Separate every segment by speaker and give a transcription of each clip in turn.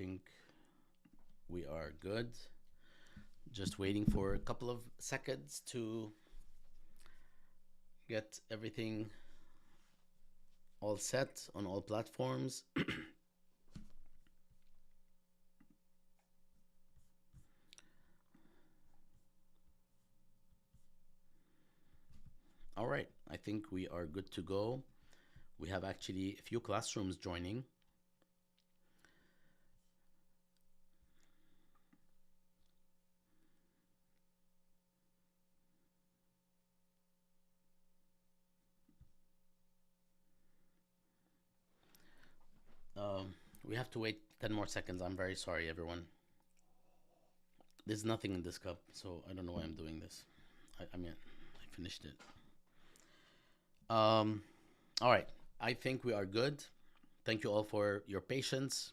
Speaker 1: think we are good. Just waiting for a couple of seconds to get everything all set on all platforms. All right, I think we are good to go. We have actually a few classrooms joining. We have to wait 10 more seconds. I'm very sorry, everyone. There's nothing in this cup, so I don't know why I'm doing this. I mean, I finished it. All right, I think we are good. Thank you all for your patience.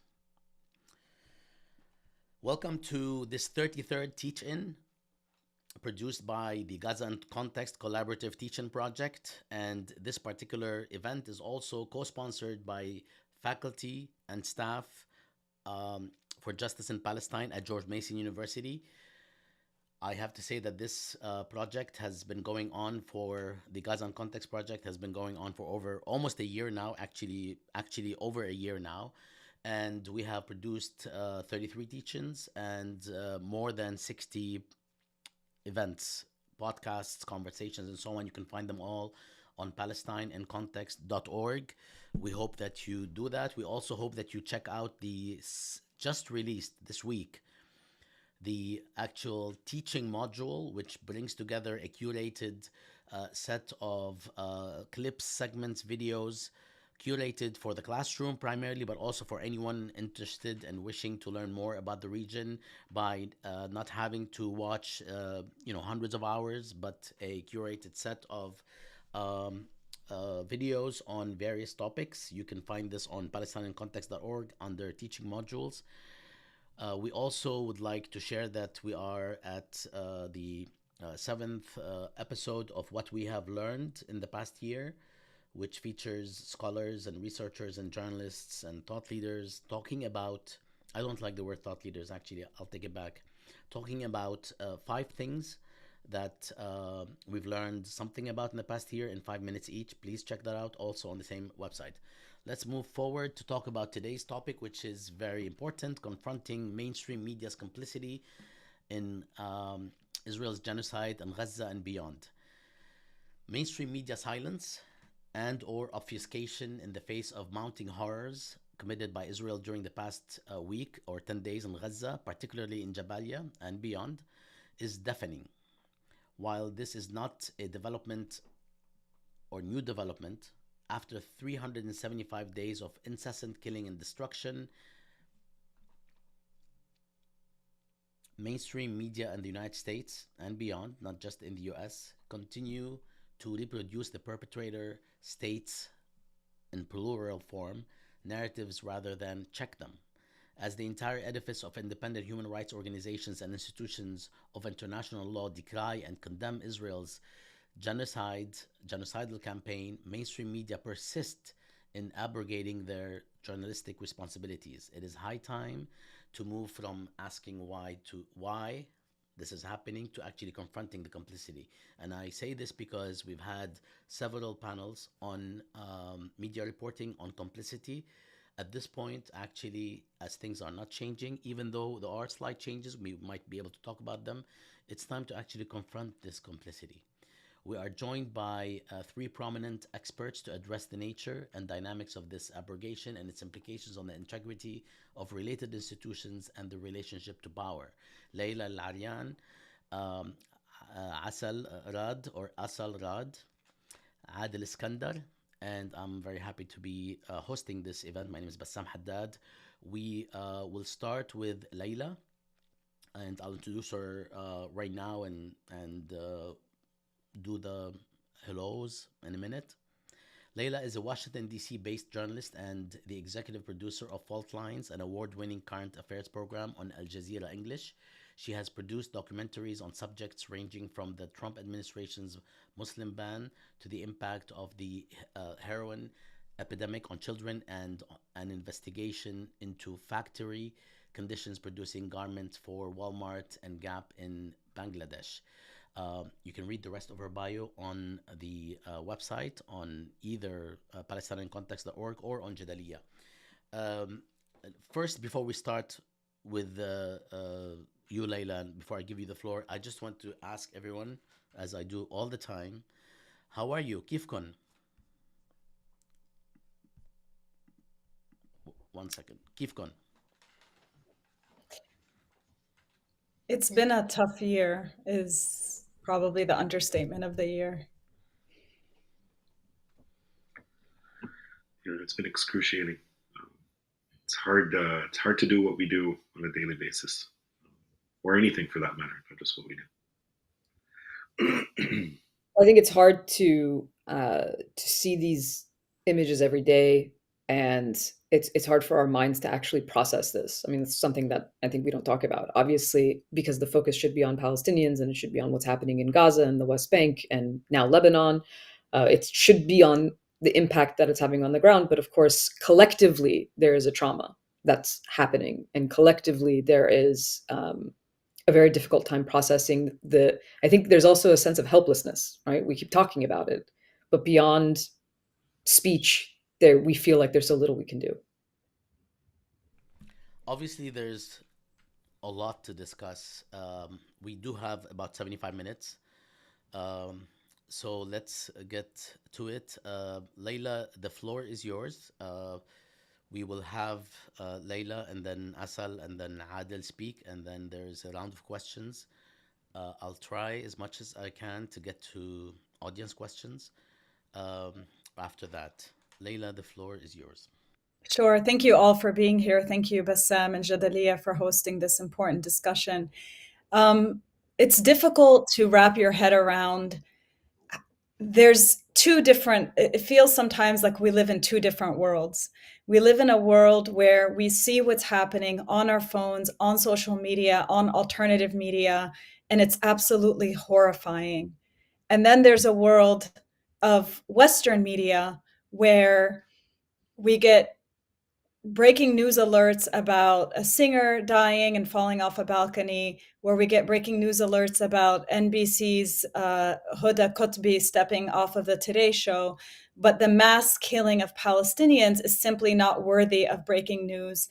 Speaker 1: Welcome to this 33rd Teach In, produced by the Gaza and Context Collaborative Teach-In Project. And this particular event is also co-sponsored by faculty and staff for Justice in Palestine at George Mason University. I have to say that this project has been going on for the Gaza and Context project has been going on for over almost a year now, actually over a year now. And we have produced 33 teach-ins and more than 60 events, podcasts, conversations, and so on. You can find them all on palestineincontext.org. We hope that you do that. We also hope that you check out the just released this week the actual teaching module, which brings together a curated set of clips, segments, videos, curated for the classroom primarily, but also for anyone interested and wishing to learn more about the region by not having to watch hundreds of hours, but a curated set of videos on various topics. You can find this on palestineincontext.org under teaching modules. We also would like to share that we are at the seventh episode of What We Have Learned in the Past Year, which features scholars and researchers and journalists and thought leaders talking about, I don't like the word thought leaders, actually, I'll take it back, talking about 5 things that we've learned something about in the past year in 5 minutes each. Please check that out also on the same website. Let's move forward to talk about today's topic, which is very important: confronting mainstream media's complicity in Israel's genocide in Gaza and beyond. Mainstream media silence and or obfuscation in the face of mounting horrors committed by Israel during the past week or 10 days in Gaza, particularly in Jabalia and beyond, is deafening. While this is not a development or new development, after 375 days of incessant killing and destruction, mainstream media in the United States and beyond, not just in the US, continue to reproduce the perpetrator states in plural form narratives rather than check them. As the entire edifice of independent human rights organizations and institutions of international law decry and condemn Israel's genocidal campaign, mainstream media persist in abrogating their journalistic responsibilities. It is high time to move from asking why this is happening to actually confronting the complicity. And I say this because we've had several panels on media reporting on complicity. At this point, actually, as things are not changing, even though there are slight changes, we might be able to talk about them, it's time to actually confront this complicity. We are joined by 3 prominent experts to address the nature and dynamics of this abrogation and its implications on the integrity of related institutions and the relationship to power. Laila Al-Arian, Assal Rad or Assal Rad, Adel Iskandar, and I'm very happy to be hosting this event. My name is Bassam Haddad. We will start with Laila, and I'll introduce her right now and do the hellos in a minute. Laila is a Washington, D.C. based journalist and the executive producer of Fault Lines, an award winning current affairs program on Al Jazeera English. She has produced documentaries on subjects ranging from the Trump administration's Muslim ban to the impact of the heroin epidemic on children and an investigation into factory conditions producing garments for Walmart and Gap in Bangladesh. You can read the rest of her bio on the website on either PalestinianContext.org or on Jadalia. Um, First, before we start with you, Layla, and before I give you the floor, I just want to ask everyone, as I do all the time, how are you? كيفكن? One second. كيفكن?
Speaker 2: It's been a tough year, is probably the understatement of the year.
Speaker 3: It's been excruciating. It's hard. It's hard to do what we do on a daily basis, or anything for that matter, not just what we do.
Speaker 4: I think it's hard to see these images every day, and it's hard for our minds to actually process this. I mean, it's something that I think we don't talk about, obviously, because the focus should be on Palestinians and it should be on what's happening in Gaza and the West Bank and now Lebanon. It should be on the impact that it's having on the ground, but of course, collectively there is a trauma that's happening, and collectively there is a very difficult time processing the. I think there's also a sense of helplessness, right? We keep talking about it, but beyond speech, there we feel like there's so little we can do.
Speaker 1: Obviously, there's a lot to discuss. We do have about 75 minutes. So let's get to it. Layla, the floor is yours. We will have Layla and then Assal and then Adel speak, and then there's a round of questions. I'll try as much as I can to get to audience questions after that. Layla, the floor is yours.
Speaker 2: Sure. Thank you all for being here. Thank you, Bassam and Jadalia, for hosting this important discussion. It's difficult to wrap your head around. There's two different, it feels sometimes like we live in two different worlds. We live in a world where we see what's happening on our phones, on social media, on alternative media, and it's absolutely horrifying. And then there's a world of Western media where we get breaking news alerts about a singer dying and falling off a balcony, where we get breaking news alerts about NBC's Huda Qutbi stepping off of the Today Show. But the mass killing of Palestinians is simply not worthy of breaking news.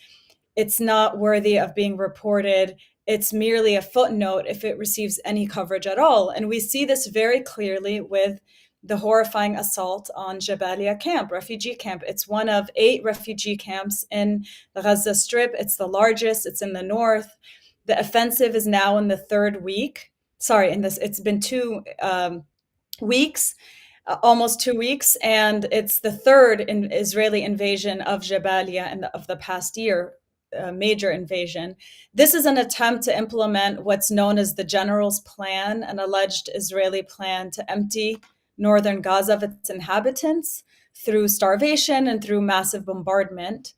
Speaker 2: It's not worthy of being reported. It's merely a footnote if it receives any coverage at all. And we see this very clearly with the horrifying assault on Jabalia camp, refugee camp. It's one of 8 refugee camps in the Gaza Strip. It's the largest. It's in the north. The offensive is now in the 3rd week. Sorry, it's been 2 weeks, almost 2 weeks, and it's the 3rd Israeli invasion of Jabalia of the past year. Major invasion. This is an attempt to implement what's known as the General's Plan, an alleged Israeli plan to empty northern Gaza of its inhabitants through starvation and through massive bombardment.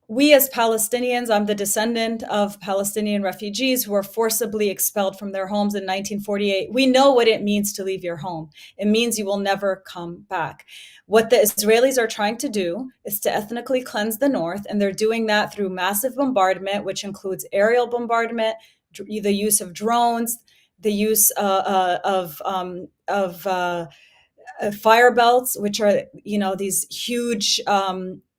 Speaker 2: We as Palestinians, I'm the descendant of Palestinian refugees who were forcibly expelled from their homes in 1948. We know what it means to leave your home. It means you will never come back. What the Israelis are trying to do is to ethnically cleanse the north, and they're doing that through massive bombardment, which includes aerial bombardment, the use of drones, the use of fire belts, which are, these huge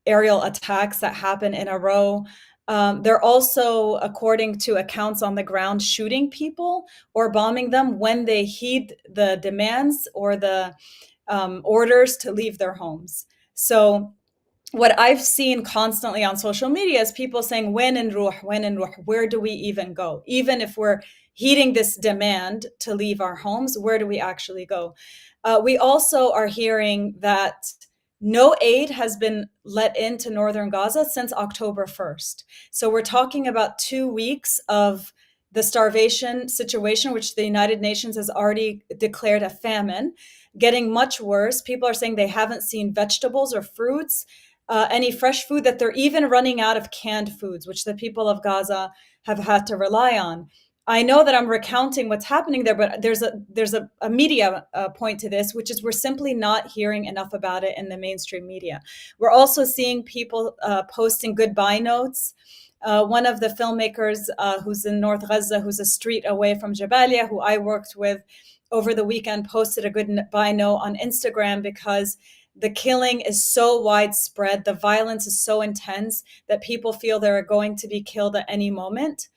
Speaker 2: aerial attacks that happen in a row. They're also, according to accounts on the ground, shooting people or bombing them when they heed the demands or the orders to leave their homes. So what I've seen constantly on social media is people saying, when in ruh, where do we even go? Even if we're heeding this demand to leave our homes, where do we actually go? We also are hearing that no aid has been let into northern Gaza since October 1st. So we're talking about 2 weeks of the starvation situation, which the United Nations has already declared a famine, getting much worse. People are saying they haven't seen vegetables or fruits, any fresh food, that they're even running out of canned foods, which the people of Gaza have had to rely on. I know that I'm recounting what's happening there, but there's a media point to this, which is we're simply not hearing enough about it in the mainstream media. We're also seeing people posting goodbye notes One of the filmmakers who's in North Gaza, who's a street away from Jabalia, who I worked with over the weekend, posted a goodbye note on Instagram because the killing is so widespread, the violence is so intense that people feel they're going to be killed at any moment.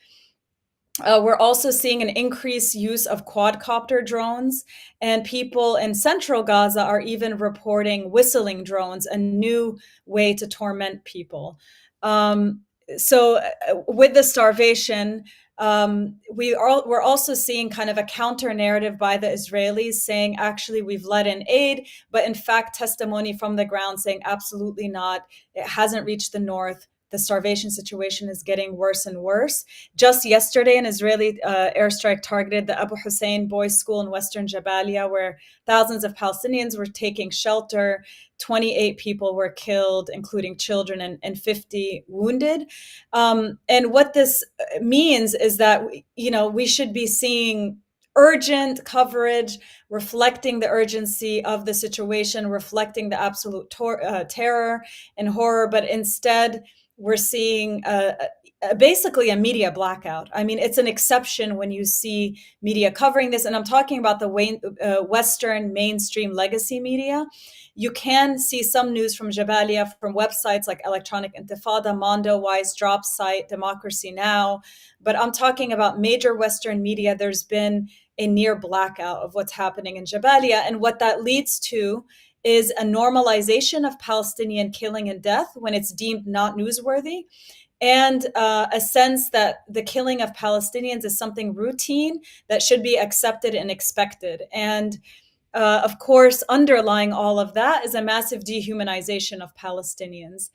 Speaker 2: We're also seeing an increased use of quadcopter drones, and people in central Gaza are even reporting whistling drones, a new way to torment people. With the starvation, we're also seeing kind of a counter narrative by the Israelis saying, actually, we've let in aid, but in fact, testimony from the ground saying, absolutely not. It hasn't reached the north. The starvation situation is getting worse and worse. Just yesterday, an Israeli airstrike targeted the Abu Hussein boys' school in western Jabalia, where thousands of Palestinians were taking shelter. 28 people were killed, including children, and 50 wounded. And what this means is that, we should be seeing urgent coverage reflecting the urgency of the situation, reflecting the absolute terror and horror, but instead we're seeing basically a media blackout. I mean, it's an exception when you see media covering this, and I'm talking about the Western mainstream legacy media. You can see some news from Jabalia from websites like Electronic Intifada, Mondo, Wise Drop Site, Democracy Now! But I'm talking about major Western media. There's been a near blackout of what's happening in Jabalia, and what that leads to is a normalization of Palestinian killing and death when it's deemed not newsworthy, and a sense that the killing of Palestinians is something routine that should be accepted and expected. And of course, underlying all of that is a massive dehumanization of Palestinians.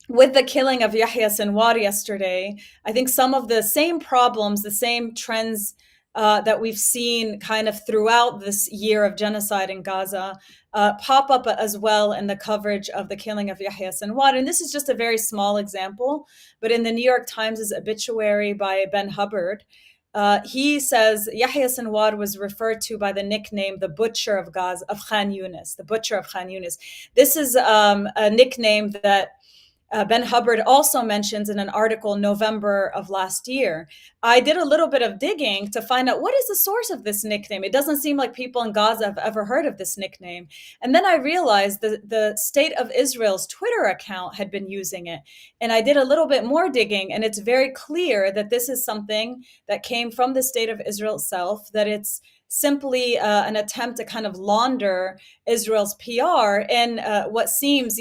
Speaker 2: With the killing of Yahya Sinwar yesterday, I think some of the same problems, the same trends that we've seen kind of throughout this year of genocide in Gaza pop up as well in the coverage of the killing of Yahya Sinwar. And this is just a very small example, but in the New York Times' obituary by Ben Hubbard, he says Yahya Sinwar was referred to by the nickname the Butcher of Gaza, of Khan Yunis, the Butcher of Khan Yunis. This is a nickname that Ben Hubbard also mentions in an article November of last year. I did a little bit of digging to find out what is the source of this nickname. It doesn't seem like people in Gaza have ever heard of this nickname. And then I realized the State of Israel's Twitter account had been using it. And I did a little bit more digging, and it's very clear that this is something that came from the State of Israel itself, that it's simply an attempt to kind of launder Israel's PR in what seems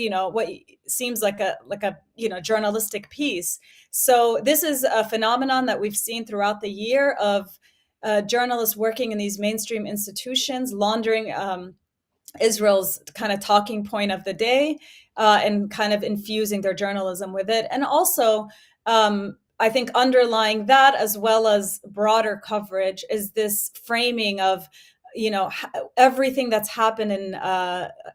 Speaker 2: like a journalistic piece. So this is a phenomenon that we've seen throughout the year of journalists working in these mainstream institutions laundering Israel's kind of talking point of the day and kind of infusing their journalism with it. And also, I think underlying that, as well as broader coverage, is this framing of, everything that's happened in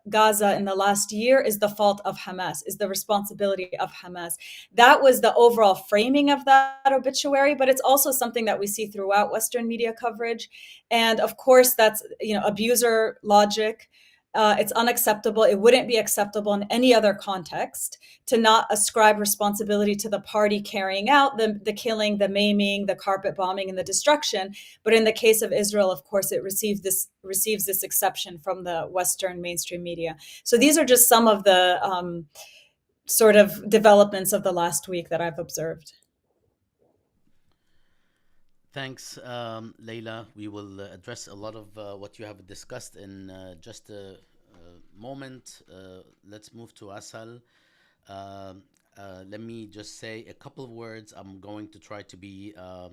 Speaker 2: Gaza in the last year is the fault of Hamas, is the responsibility of Hamas. That was the overall framing of that obituary, but it's also something that we see throughout Western media coverage. And of course, that's, abuser logic. It's unacceptable. It wouldn't be acceptable in any other context to not ascribe responsibility to the party carrying out the killing, the maiming, the carpet bombing, and the destruction. But in the case of Israel, of course, it receives this exception from the Western mainstream media. So these are just some of the sort of developments of the last week that I've observed.
Speaker 1: Thanks, Laila. We will address a lot of what you have discussed in just a moment. Let's move to Assal. Let me just say a couple of words. I'm going to try to be a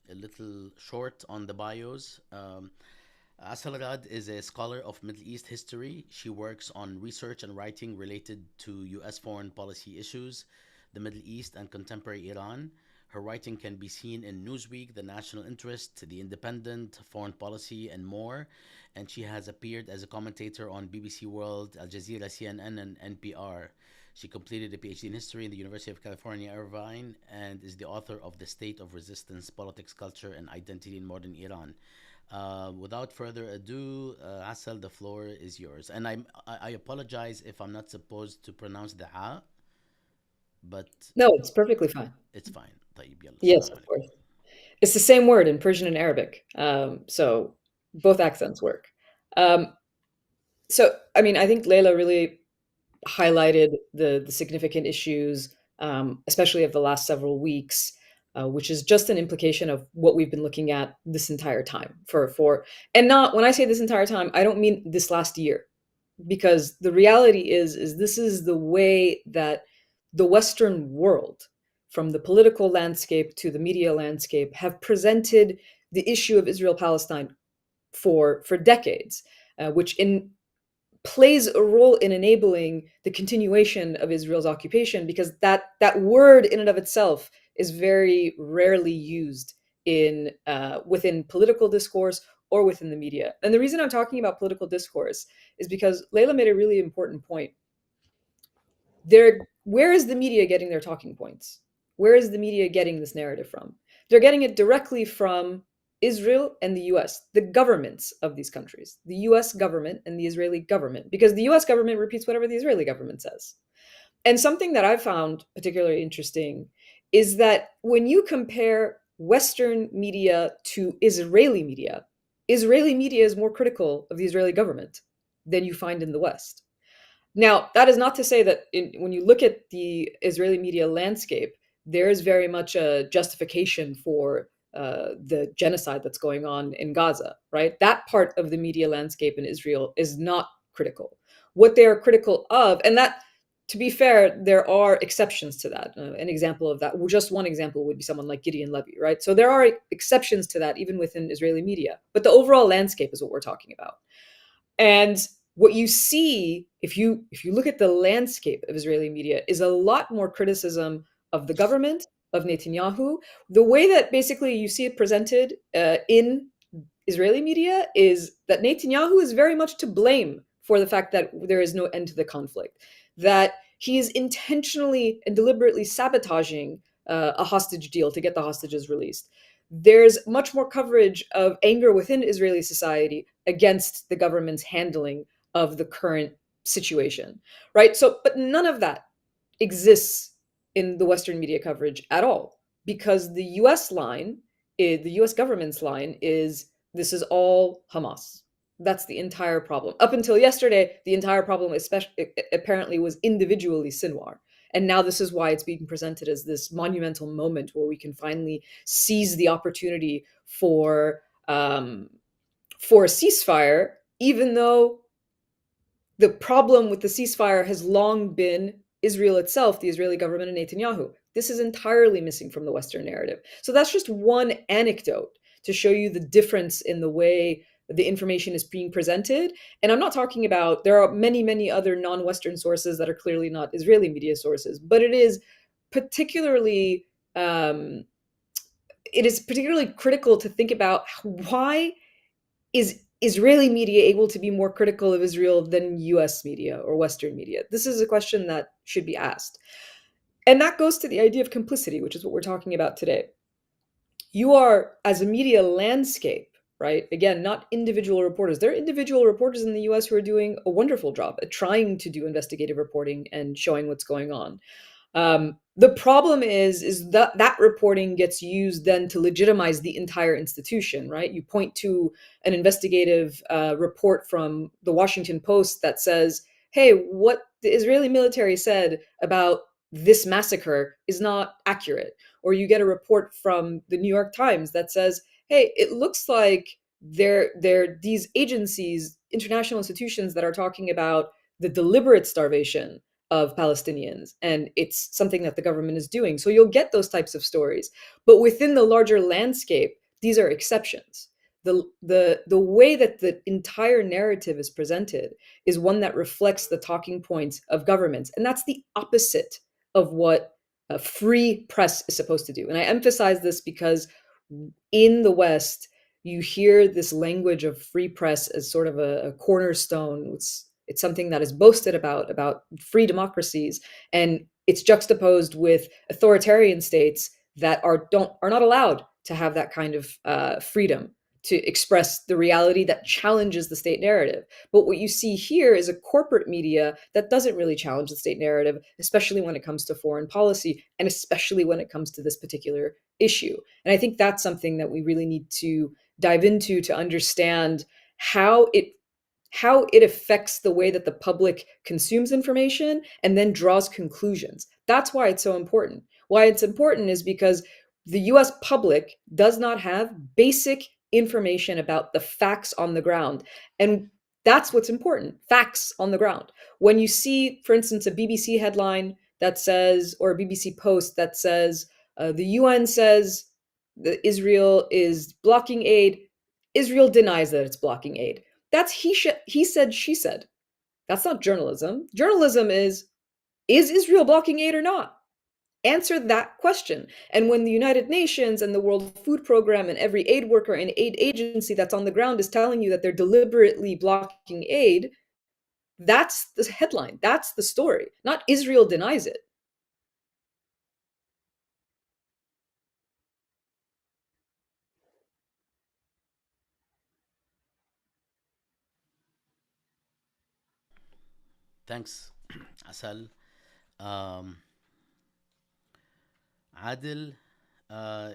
Speaker 1: little short on the bios. Assal Rad is a scholar of Middle East history. She works on research and writing related to U.S. foreign policy issues, the Middle East, and contemporary Iran. Her writing can be seen in Newsweek, The National Interest, The Independent, Foreign Policy, and more. And she has appeared as a commentator on BBC World, Al Jazeera, CNN, and NPR. She completed a PhD in history in the University of California, Irvine, and is the author of The State of Resistance, Politics, Culture, and Identity in Modern Iran. Without further ado, Assal, the floor is yours. And I apologize if I'm not supposed to pronounce the A. but
Speaker 4: No, it's perfectly fine.
Speaker 1: it's fine. طيب يلا
Speaker 4: Yes,
Speaker 1: السلام
Speaker 4: of
Speaker 1: عليكم.
Speaker 4: course. It's the same word in Persian and Arabic. So both accents work. Um, so, I mean, I think Layla really highlighted the significant issues, especially of the last several weeks, which is just an implication of what we've been looking at this entire time and not when I say this entire time, I don't mean this last year, because the reality is this is the way that the Western world, from the political landscape to the media landscape, have presented the issue of Israel Palestine for decades, which in plays a role in enabling the continuation of Israel's occupation, because that word in and of itself is very rarely used in within political discourse or within the media. And the reason I'm talking about political discourse is because Layla made a really important point. Where is the media getting their talking points? Where is the media getting this narrative from? They're getting it directly from Israel and the US, the governments of these countries, the US government and the Israeli government, because the US government repeats whatever the Israeli government says. And something that I found particularly interesting is that when you compare Western media to Israeli media is more critical of the Israeli government than you find in the West. Now, that is not to say that when you look at the Israeli media landscape, there is very much a justification for the genocide that's going on in Gaza, right? That part of the media landscape in Israel is not critical. What they are critical of, and that, to be fair, there are exceptions to that. An example of that, just one example would be someone like Gideon Levy, right? So there are exceptions to that even within Israeli media, but the overall landscape is what we're talking about. And what you see, if you look at the landscape of Israeli media, is a lot more criticism of the government, of Netanyahu. The way that basically you see it presented in Israeli media is that Netanyahu is very much to blame for the fact that there is no end to the conflict, that he is intentionally and deliberately sabotaging a hostage deal to get the hostages released. There's much more coverage of anger within Israeli society against the government's handling of the current situation, right? So, but none of that exists in the Western media coverage at all, because the US line, the US government's line is this is all Hamas. That's the entire problem. Up until yesterday, the entire problem especially apparently was individually Sinwar. And now this is why it's being presented as this monumental moment where we can finally seize the opportunity for a ceasefire, even though the problem with the ceasefire has long been Israel itself, the Israeli government, and Netanyahu. This is entirely missing from the Western narrative. So that's just one anecdote to show you the difference in the way the information is being presented. And I'm not talking about, there are many, many other non-Western sources that are clearly not Israeli media sources, but particularly, it is particularly critical to think about why is Israeli media able to be more critical of Israel than US media or Western media? This is a question that should be asked. And that goes to the idea of complicity, which is what we're talking about today. You are, as a media landscape, right? Again, not individual reporters. There are individual reporters in the US who are doing a wonderful job at trying to do investigative reporting and showing what's going on. The problem is that reporting gets used then to legitimize the entire institution, right? You point to an investigative report from the Washington Post that says, hey, what the Israeli military said about this massacre is not accurate. Or you get a report from the New York Times that says, hey, it looks like they're these agencies, international institutions that are talking about the deliberate starvation of Palestinians, and it's something that the government is doing. So you'll get those types of stories. But within the larger landscape, these are exceptions. The way that the entire narrative is presented is one that reflects the talking points of governments. And that's the opposite of what a free press is supposed to do. And I emphasize this because in the West, you hear this language of free press as sort of a cornerstone. It's something that is boasted about free democracies, and it's juxtaposed with authoritarian states that are not allowed to have that kind of freedom to express the reality that challenges the state narrative. But what you see here is a corporate media that doesn't really challenge the state narrative, especially when it comes to foreign policy, and especially when it comes to this particular issue. And I think that's something that we really need to dive into to understand how it affects the way that the public consumes information and then draws conclusions. That's why it's so important. Why it's important is because the US public does not have basic information about the facts on the ground. And that's what's important, facts on the ground. When you see, for instance, a BBC headline that says, or a BBC post that says, the UN says that Israel is blocking aid, Israel denies that it's blocking aid. That's he said, she said. That's not journalism. Journalism is Israel blocking aid or not? Answer that question. And when the United Nations and the World Food Program and every aid worker and aid agency that's on the ground is telling you that they're deliberately blocking aid, that's the headline. That's the story. Not Israel denies it.
Speaker 1: Thanks, Assal. Um, Adil, uh,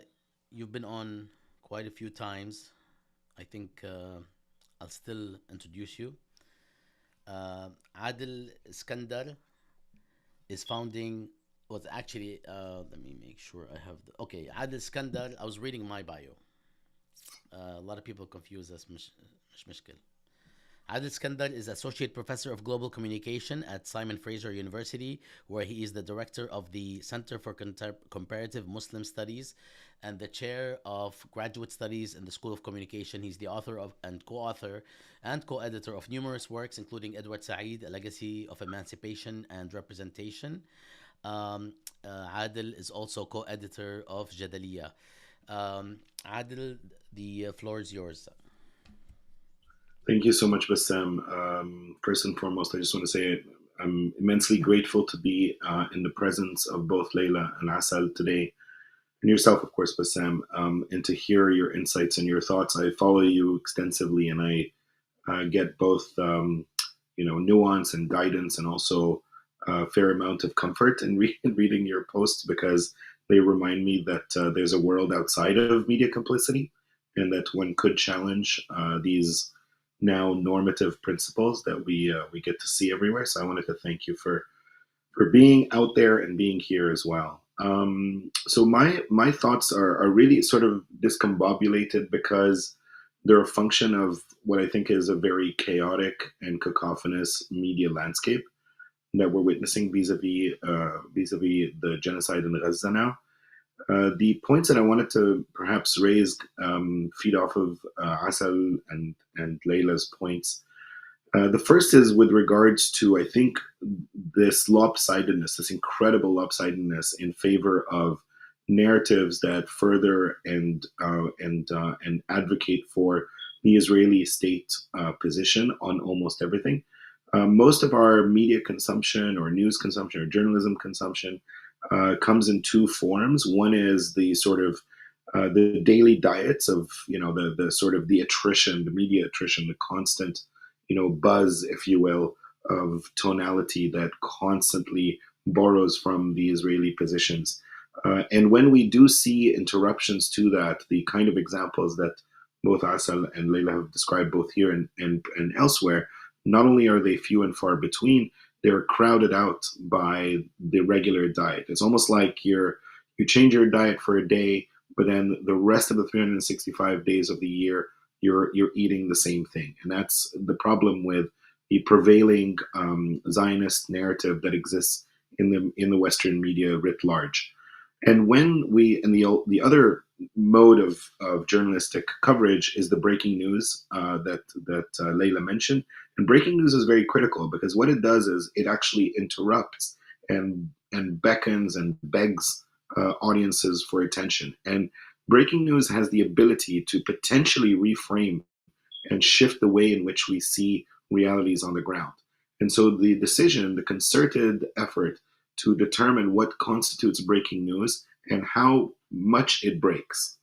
Speaker 1: you've been on quite a few times. I think I'll still introduce you. Adel Iskandar is founding. Was actually, let me make sure I have the. Okay, Adel Iskandar. I was reading my bio. A lot of people confuse us. مش مشكل. Adel Iskandar is Associate Professor of Global Communication at Simon Fraser University, where he is the Director of the Center for Comparative Muslim Studies and the Chair of Graduate Studies in the School of Communication. He's the author of and co-author and co-editor of numerous works, including Edward Said, A Legacy of Emancipation and Representation. Adel is also co-editor of Jabalia. Adel, the floor is yours.
Speaker 3: Thank you so much, Bassam. First and foremost, I just want to say I'm immensely grateful to be in the presence of both Laila and Assal today, and yourself, of course, Bassam, and to hear your insights and your thoughts. I follow you extensively, and I get both, nuance and guidance, and also a fair amount of comfort in reading your posts, because they remind me that there's a world outside of media complicity, and that one could challenge these now normative principles that we get to see everywhere. So I wanted to thank you for being out there and being here as well. So my thoughts are really sort of discombobulated, because they're a function of what I think is a very chaotic and cacophonous media landscape that we're witnessing vis-a-vis the genocide in Gaza now. The points that I wanted to perhaps raise feed off of Asal and Leila's points. The first is with regards to, I think, this lopsidedness, this incredible lopsidedness in favor of narratives that further and advocate for the Israeli state position on almost everything. Most of our media consumption or news consumption or journalism consumption comes in two forms. One is the sort of the daily diets of the sort of the attrition, the media attrition, the constant buzz, if you will, of tonality that constantly borrows from the Israeli positions. And when we do see interruptions to that, the kind of examples that both Asal and Laila have described both here and elsewhere, not only are they few and far between, they're crowded out by the regular diet. It's almost like you change your diet for a day, but then the rest of the 365 days of the year, you're eating the same thing. And that's the problem with the prevailing Zionist narrative that exists in the Western media writ large. And when the other mode of journalistic coverage is the breaking news that Laila mentioned. And breaking news is very critical, because what it does is it actually interrupts and beckons and begs audiences for attention. And breaking news has the ability to potentially reframe and shift the way in which we see realities on the ground. And so the decision, the concerted effort to determine what constitutes breaking news and how much it breaks,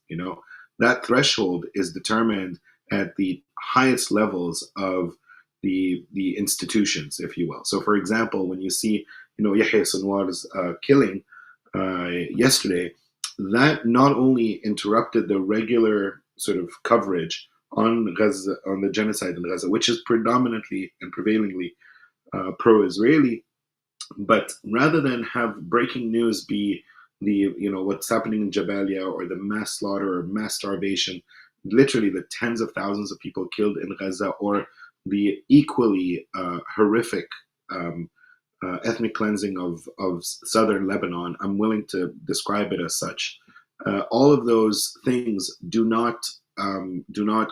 Speaker 3: that threshold is determined at the highest levels of the institutions, if you will. So, for example, when you see, Yahya Sinwar's killing yesterday, that not only interrupted the regular sort of coverage on Gaza, on the genocide in Gaza, which is predominantly and prevailingly pro-Israeli, but rather than have breaking news be what's happening in Jabalia or the mass slaughter or mass starvation, literally the tens of thousands of people killed in Gaza, or the equally horrific ethnic cleansing of southern Lebanon, I'm willing to describe it as such. All of those things do not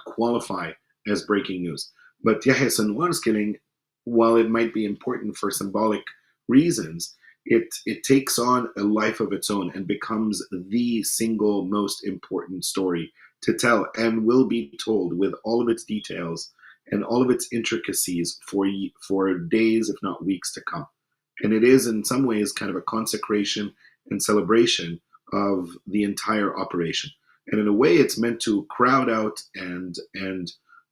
Speaker 3: qualify as breaking news. But Yahya Sinwar's killing, while it might be important for symbolic reasons, it takes on a life of its own and becomes the single most important story to tell, and will be told with all of its details and all of its intricacies for days, if not weeks, to come. And it is in some ways kind of a consecration and celebration of the entire operation. And in a way, it's meant to crowd out and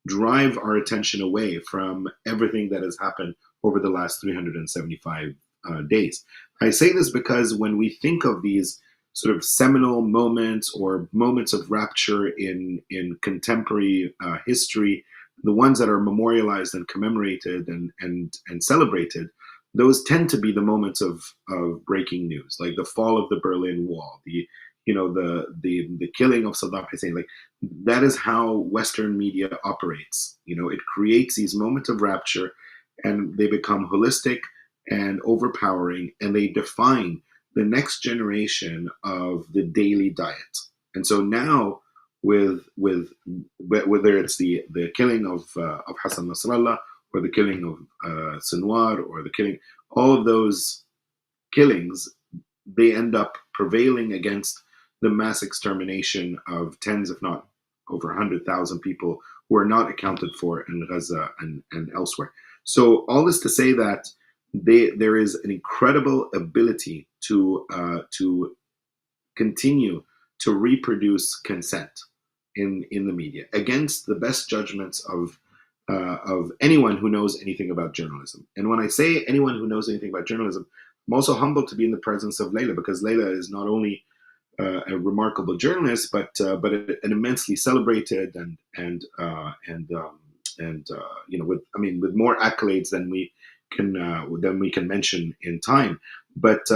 Speaker 3: drive our attention away from everything that has happened over the last 375 days. I say this because when we think of these sort of seminal moments or moments of rapture in contemporary history, the ones that are memorialized and commemorated and celebrated, those tend to be the moments of breaking news, like the fall of the Berlin Wall, the killing of Saddam Hussein. Like, that is how Western media operates. It creates these moments of rapture, and they become holistic and overpowering, and they define the next generation of the daily diet. And so now, with whether it's the killing of Hassan Nasrallah, or the killing of Sinwar, or the killing, all of those killings, they end up prevailing against the mass extermination of tens, if not over 100,000 people who are not accounted for in Gaza and elsewhere. So all this to say that there is an incredible ability to continue to reproduce consent in the media against the best judgments of anyone who knows anything about journalism. And when I say anyone who knows anything about journalism, I'm also humbled to be in the presence of Laila, because Laila is not only a remarkable journalist, but an immensely celebrated and with more accolades than we can mention in time. But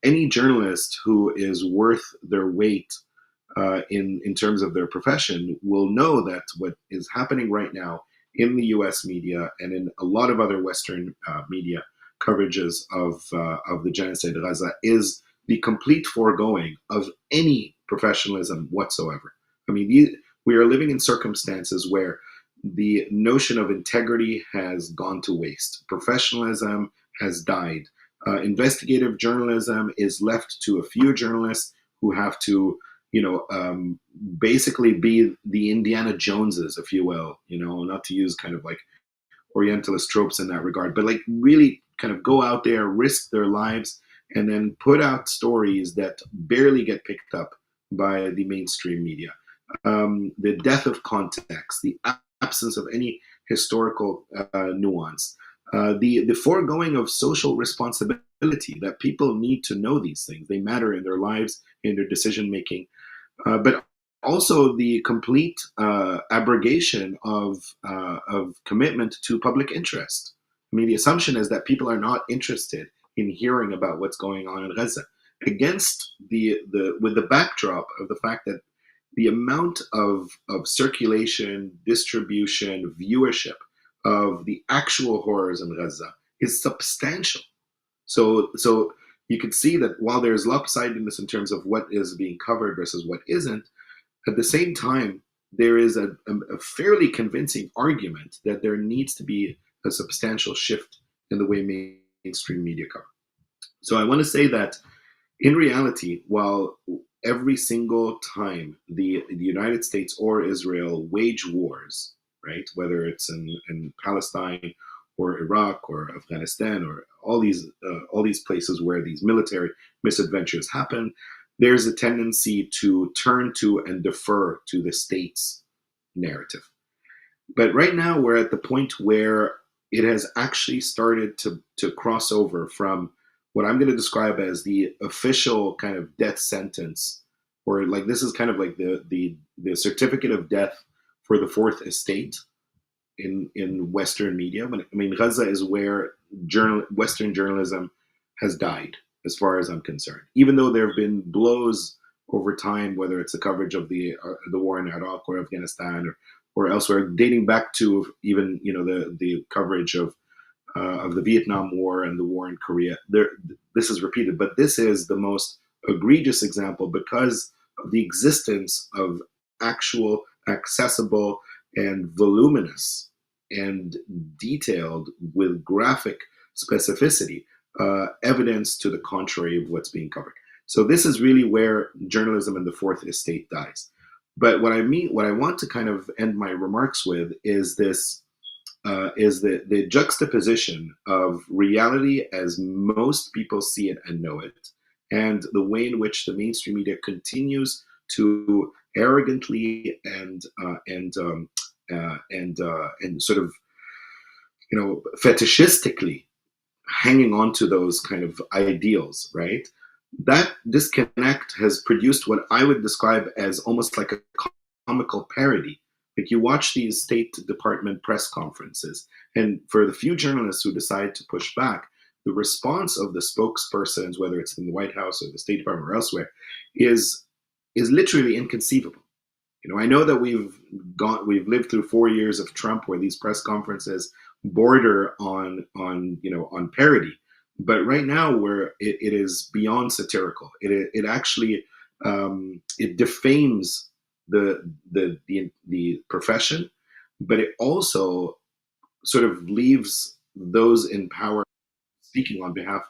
Speaker 3: any journalist who is worth their weight in terms of their profession will know that what is happening right now in the U.S. media and in a lot of other Western media coverages of the genocide of Gaza is the complete foregoing of any professionalism whatsoever. I mean, we are living in circumstances where the notion of integrity has gone to waste. Professionalism has died. Investigative journalism is left to a few journalists who have to, basically be the Indiana Joneses, if you will, not to use kind of like Orientalist tropes in that regard, but like really kind of go out there, risk their lives, and then put out stories that barely get picked up by the mainstream media. The death of context, the absence of any historical nuance, the foregoing of social responsibility, that people need to know these things. They matter in their lives, in their decision making, but also the complete abrogation of commitment to public interest. I mean, the assumption is that people are not interested in hearing about what's going on in Gaza, against with the backdrop of the fact that the amount of circulation, distribution, viewership of the actual horrors in Gaza is substantial. So you could see that while there's lopsidedness in terms of what is being covered versus what isn't, at the same time, there is a fairly convincing argument that there needs to be a substantial shift in the way mainstream media cover. So I want to say that in reality, while every single time the United States or Israel wage wars, right, whether it's in Palestine or Iraq or Afghanistan or all these places where these military misadventures happen, there's a tendency to turn to and defer to the state's narrative. But right now, we're at the point where it has actually started to cross over from what I'm going to describe as the official kind of death sentence, or like this is kind of like the certificate of death for the fourth estate in Western media. I mean, Gaza is where Western journalism has died, as far as I'm concerned. Even though there have been blows over time, whether it's the coverage of the war in Iraq or Afghanistan or elsewhere, dating back to even the coverage of the Vietnam War and the war in Korea. This is repeated, but this is the most egregious example because of the existence of actual, accessible, and voluminous and detailed with graphic specificity evidence to the contrary of what's being covered. So this is really where journalism in the fourth estate dies. But what I want to kind of end my remarks with is this. Is the juxtaposition of reality as most people see it and know it, and the way in which the mainstream media continues to arrogantly and sort of fetishistically hanging on to those kind of ideals, right? That disconnect has produced what I would describe as almost like a comical parody. Like, you watch these State Department press conferences, and for the few journalists who decide to push back, the response of the spokespersons, whether it's in the White House or the State Department or elsewhere, is literally inconceivable. I know that we've lived through 4 years of Trump where these press conferences border on parody, but right now where it is beyond satirical. It actually it defames the profession, but it also sort of leaves those in power speaking on behalf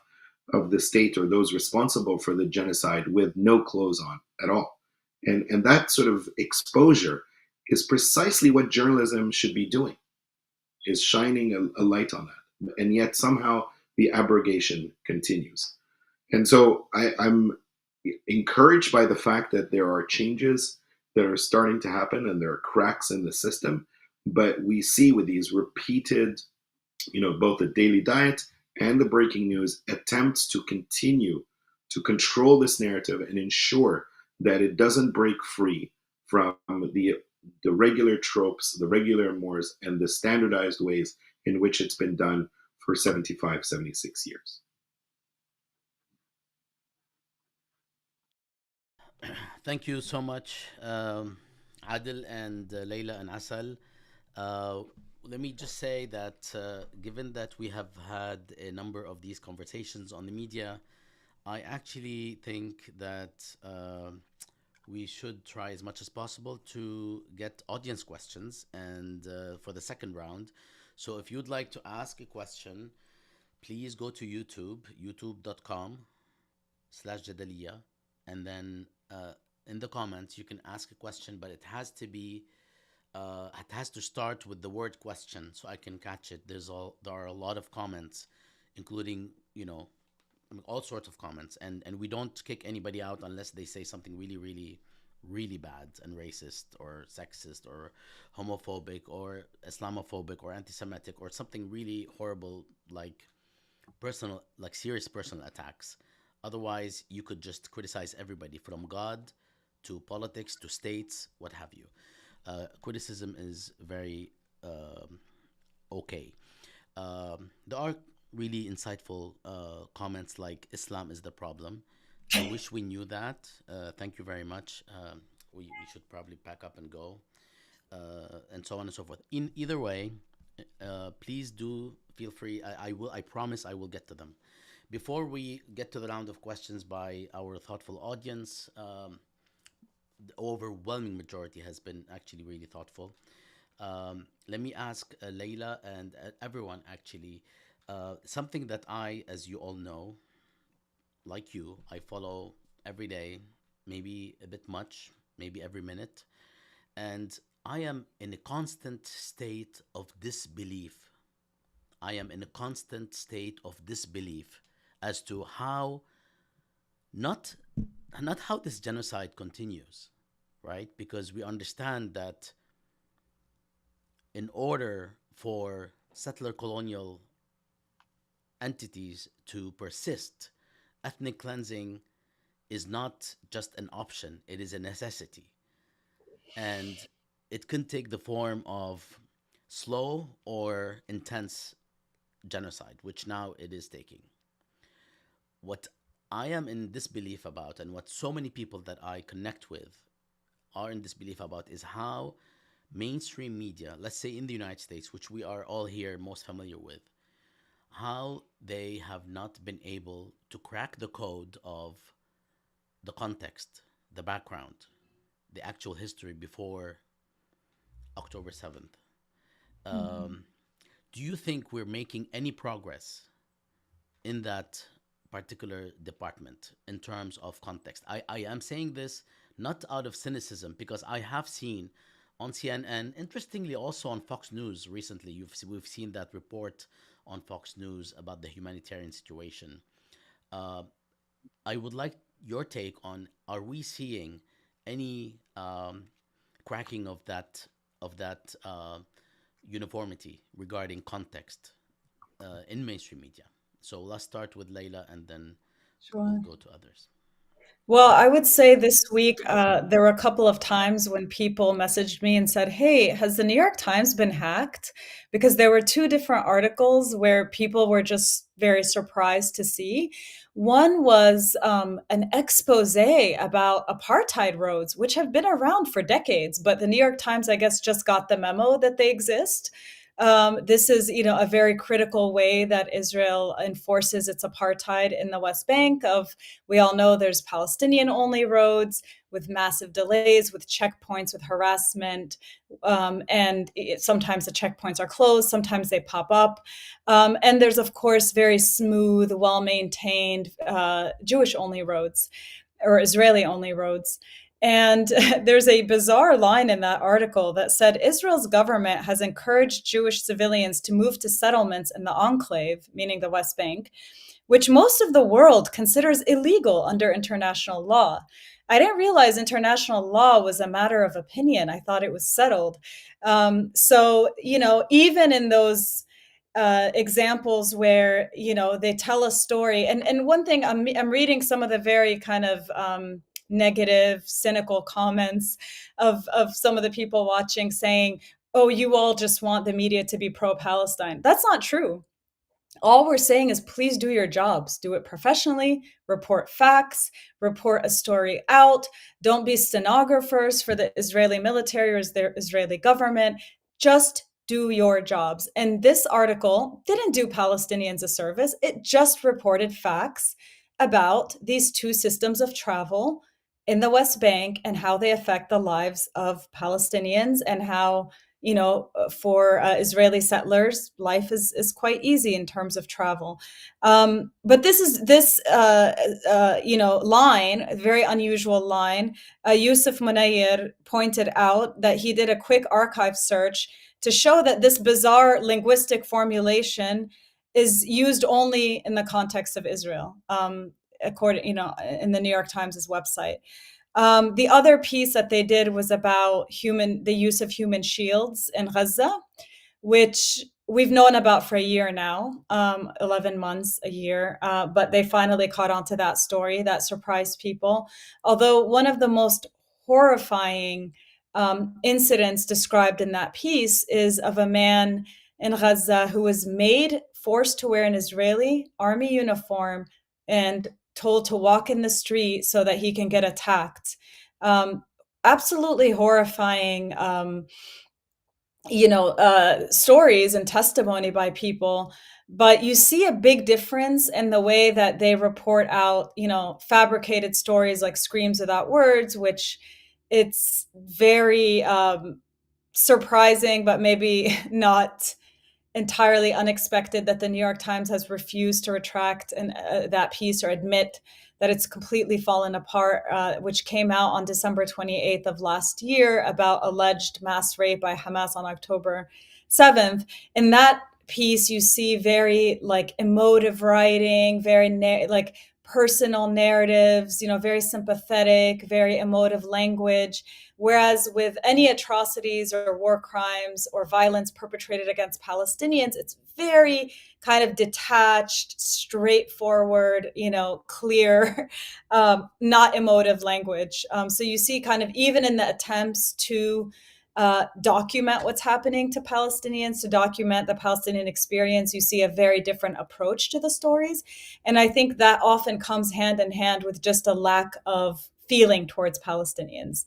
Speaker 3: of the state or those responsible for the genocide with no clothes on at all. And that sort of exposure is precisely what journalism should be doing, is shining a light on that. And yet somehow the abrogation continues. And so I'm encouraged by the fact that there are changes that are starting to happen and there are cracks in the system. But we see with these repeated, both the daily diet and the breaking news attempts to continue to control this narrative and ensure that it doesn't break free from the regular tropes, the regular mores, and the standardized ways in which it's been done for 75, 76 years.
Speaker 1: Thank you so much, Adel and Leila and Asal. Uh, Let me just say that given that we have had a number of these conversations on the media, I actually think that we should try as much as possible to get audience questions and for the second round. So if you'd like to ask a question, please go to YouTube, youtube.com/Jadalia, and then in the comments you can ask a question, but it has to start with the word question so I can catch it. There are a lot of comments, including I mean, all sorts of comments, and we don't kick anybody out unless they say something really, really, really bad and racist or sexist or homophobic or Islamophobic or anti-Semitic or something really horrible like serious personal attacks. Otherwise, you could just criticize everybody from God to politics to states, what have you. Criticism is very okay. There are really insightful comments like Islam is the problem. I wish we knew that. Thank you very much. We should probably pack up and go, and so on and so forth. In either way, please do feel free. I will. I promise I will get to them. Before we get to the round of questions by our thoughtful audience, the overwhelming majority has been actually really thoughtful. Let me ask Leila and everyone actually something that I, as you all know, like you, I follow every day, maybe a bit much, maybe every minute, and I am in a constant state of disbelief. I am in a constant state of disbelief as to how not not how this genocide continues, right? Because we understand that in order for settler colonial entities to persist, ethnic cleansing is not just an option, it is a necessity. And it can take the form of slow or intense genocide, which now it is taking. What I am in disbelief about, and what so many people that I connect with are in disbelief about, is how mainstream media, let's say in the United States, which we are all here most familiar with, how they have not been able to crack the code of the context, the background, the actual history before October 7th.
Speaker 2: Mhm.
Speaker 1: Um, do you think we're making any progress in that particular department in terms of context? I am saying this not out of cynicism, because I have seen on CNN, interestingly also on Fox News recently, we've seen that report on Fox News about the humanitarian situation. Uh, I would like your take on, are we seeing any cracking of that uniformity regarding context in mainstream media? So let's start with Layla, and then we'll
Speaker 2: Sure.
Speaker 1: go to others.
Speaker 2: Well, I would say this week, there were a couple of times when people messaged me and said, "Hey, has the New York Times been hacked?" Because there were two different articles where people were just very surprised to see. One was an expose about apartheid roads, which have been around for decades, but the New York Times, I guess, just got the memo that they exist. This is, a very critical way that Israel enforces its apartheid in the West Bank. We all know there's Palestinian only roads with massive delays, with checkpoints, with harassment. And sometimes the checkpoints are closed, sometimes they pop up. And there's, of course, very smooth, well maintained Jewish only roads or Israeli only roads. And there's a bizarre line in that article that said Israel's government has encouraged Jewish civilians to move to settlements in the enclave, meaning the West Bank, which most of the world considers illegal under international law. I didn't realize international law was a matter of opinion. I thought it was settled. So, even in those examples where, they tell a story, and one thing, I'm reading some of the very kind of negative, cynical comments of some of the people watching saying, "Oh, you all just want the media to be pro-Palestine." That's not true. All we're saying is please do your jobs, do it professionally, report facts, report a story out. Don't be stenographers for the Israeli military or the Israeli government. Just do your jobs. And this article didn't do Palestinians a service. It just reported facts about these two systems of travel in the West Bank and how they affect the lives of Palestinians, and how, for Israeli settlers, life is quite easy in terms of travel. But this line, a very unusual line. Yusuf Munayir pointed out that he did a quick archive search to show that this bizarre linguistic formulation is used only in the context of Israel, according, in the New York Times' website. The other piece that they did was about the use of human shields in Gaza, which we've known about for a year now, 11 months, a year. But they finally caught on to that story that surprised people. Although one of the most horrifying incidents described in that piece is of a man in Gaza who was forced to wear an Israeli army uniform and told to walk in the street so that he can get attacked. Um, Absolutely horrifying, stories and testimony by people. But you see a big difference in the way that they report out, fabricated stories like Screams Without Words, which it's very surprising, but maybe not entirely unexpected that the New York Times has refused to retract that piece or admit that it's completely fallen apart, which came out on December 28th of last year about alleged mass rape by Hamas on October 7th. In that piece, you see very emotive writing, very personal narratives, very sympathetic, very emotive language. Whereas with any atrocities or war crimes or violence perpetrated against Palestinians, it's very kind of detached, straightforward, clear, not emotive language. So you see kind of even in the attempts to document what's happening to Palestinians, to document the Palestinian experience, you see a very different approach to the stories. And I think that often comes hand in hand with just a lack of feeling towards Palestinians.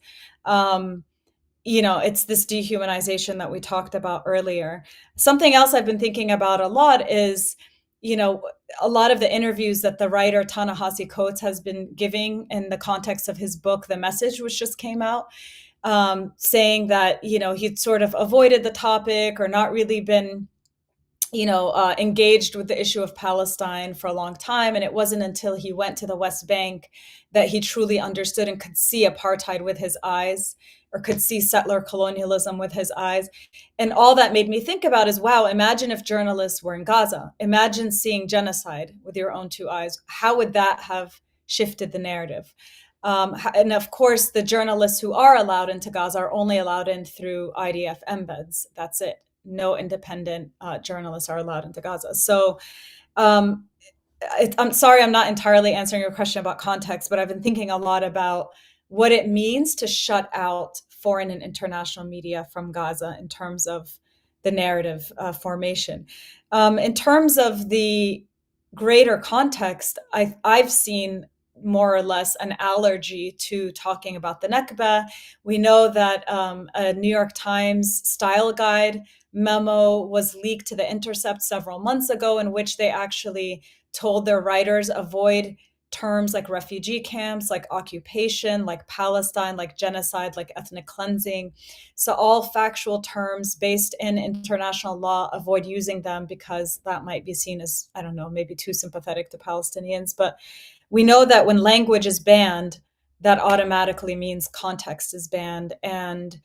Speaker 2: It's this dehumanization that we talked about earlier. Something else I've been thinking about a lot is, a lot of the interviews that the writer Ta-Nehisi Coates has been giving in the context of his book, The Message, which just came out, saying that, he'd sort of avoided the topic or not really been engaged with the issue of Palestine for a long time. And it wasn't until he went to the West Bank that he truly understood and could see apartheid with his eyes, or could see settler colonialism with his eyes. And all that made me think about is, wow, imagine if journalists were in Gaza. Imagine seeing genocide with your own two eyes. How would that have shifted the narrative? And of course, the journalists who are allowed into Gaza are only allowed in through IDF embeds. That's it. No independent journalists are allowed into Gaza. So I'm sorry, I'm not entirely answering your question about context, but I've been thinking a lot about what it means to shut out foreign and international media from Gaza in terms of the narrative formation. In terms of the greater context, I've seen more or less an allergy to talking about the Nakba. We know that a New York Times style guide memo was leaked to The Intercept several months ago, in which they actually told their writers avoid terms like refugee camps, like occupation, like Palestine, like genocide, like ethnic cleansing. So all factual terms based in international law, avoid using them because that might be seen as, I don't know, maybe too sympathetic to Palestinians. But we know that when language is banned, that automatically means context is banned. And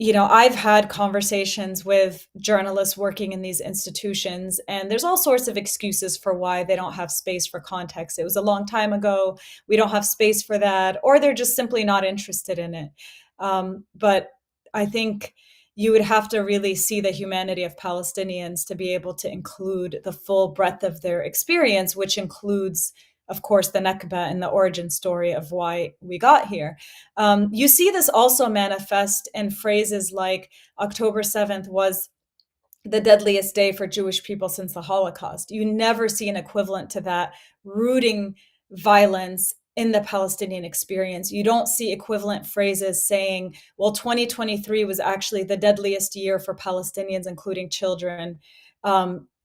Speaker 2: I've had conversations with journalists working in these institutions, and there's all sorts of excuses for why they don't have space for context. It was a long time ago. We don't have space for that, or they're just simply not interested in it. But I think you would have to really see the humanity of Palestinians to be able to include the full breadth of their experience, which includes, of course, the Nakba and the origin story of why we got here. You see this also manifest in phrases like October 7th was the deadliest day for Jewish people since the Holocaust. You never see an equivalent to that rooting violence in the Palestinian experience. You don't see equivalent phrases saying, well, 2023 was actually the deadliest year for Palestinians, including children,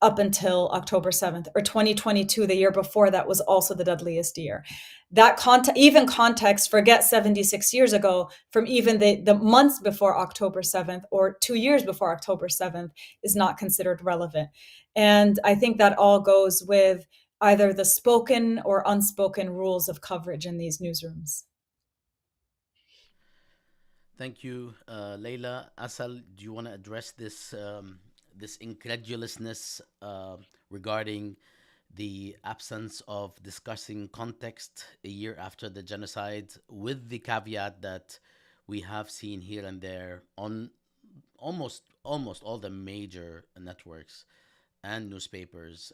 Speaker 2: up until October 7th, or 2022, the year before that, was also the deadliest year. That context, forget 76 years ago, from even the months before October 7th or 2 years before October 7th is not considered relevant. And I think that all goes with either the spoken or unspoken rules of coverage in these newsrooms.
Speaker 1: Thank you, Laila. Assal, do you want to address this incredulousness regarding the absence of discussing context a year after the genocide, with the caveat that we have seen here and there on almost all the major networks and newspapers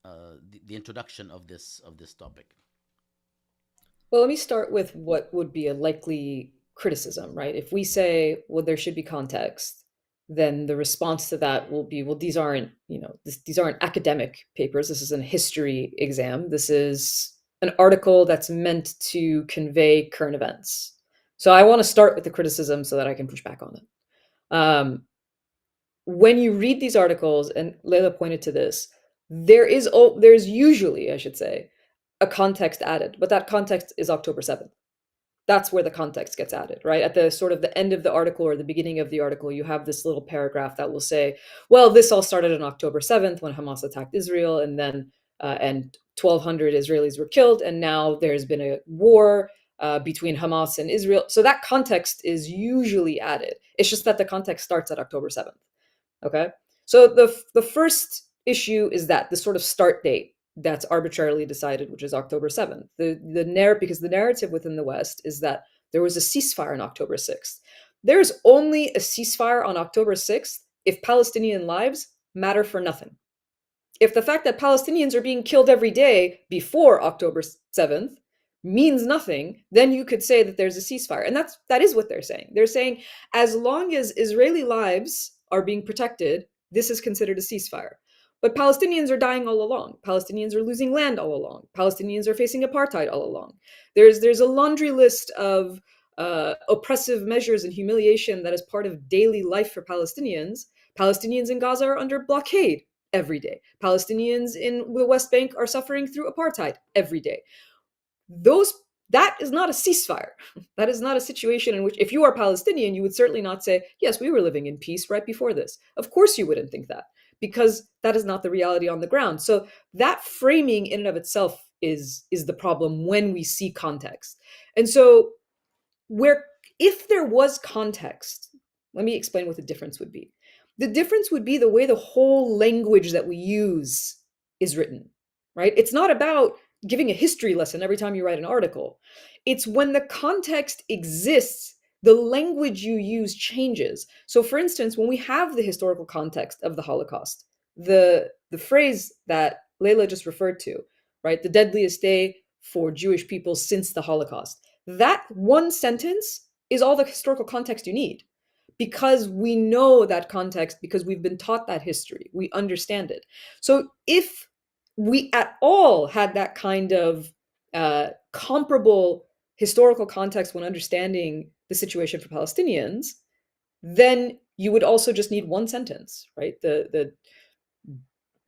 Speaker 1: the introduction of this topic?
Speaker 4: Well, let me start with what would be a likely criticism, right? If we say, well, there should be context, then the response to that will be, well, these aren't, these aren't academic papers. This is a history exam. This is an article that's meant to convey current events. So I want to start with the criticism so that I can push back on it. When you read these articles, and Laila pointed to this, there's usually, I should say, a context added, but that context is October 7th. That's where the context gets added, right? At the sort of the end of the article or the beginning of the article, you have this little paragraph that will say, well, this all started on October 7th when Hamas attacked Israel, and then and 1,200 Israelis were killed, and now there's been a war between Hamas and Israel. So that context is usually added. It's just that the context starts at October 7th, okay? So the first issue is that the sort of start date that's arbitrarily decided, which is October 7th. Because the narrative within the West is that there was a ceasefire on October 6th. There's only a ceasefire on October 6th if Palestinian lives matter for nothing. If the fact that Palestinians are being killed every day before October 7th means nothing, then you could say that there's a ceasefire. And that is what they're saying. They're saying as long as Israeli lives are being protected, this is considered a ceasefire. But Palestinians are dying all along. Palestinians are losing land all along. Palestinians are facing apartheid all along. There's a laundry list of oppressive measures and humiliation that is part of daily life for Palestinians. Palestinians in Gaza are under blockade every day. Palestinians in the West Bank are suffering through apartheid every day. That is not a ceasefire. That is not a situation in which, if you are Palestinian, you would certainly not say, yes, we were living in peace right before this. Of course you wouldn't think that, because that is not the reality on the ground. So that framing in and of itself is the problem when we see context. And so if there was context, let me explain what the difference would be. The difference would be the way the whole language that we use is written, right? It's not about giving a history lesson every time you write an article. It's when the context exists, the language you use changes. So for instance, when we have the historical context of the Holocaust, the phrase that Laila just referred to, right? The deadliest day for Jewish people since the Holocaust. That one sentence is all the historical context you need, because we know that context, because we've been taught that history, we understand it. So if we at all had that kind of comparable historical context when understanding the situation for Palestinians, then you would also just need one sentence, right? The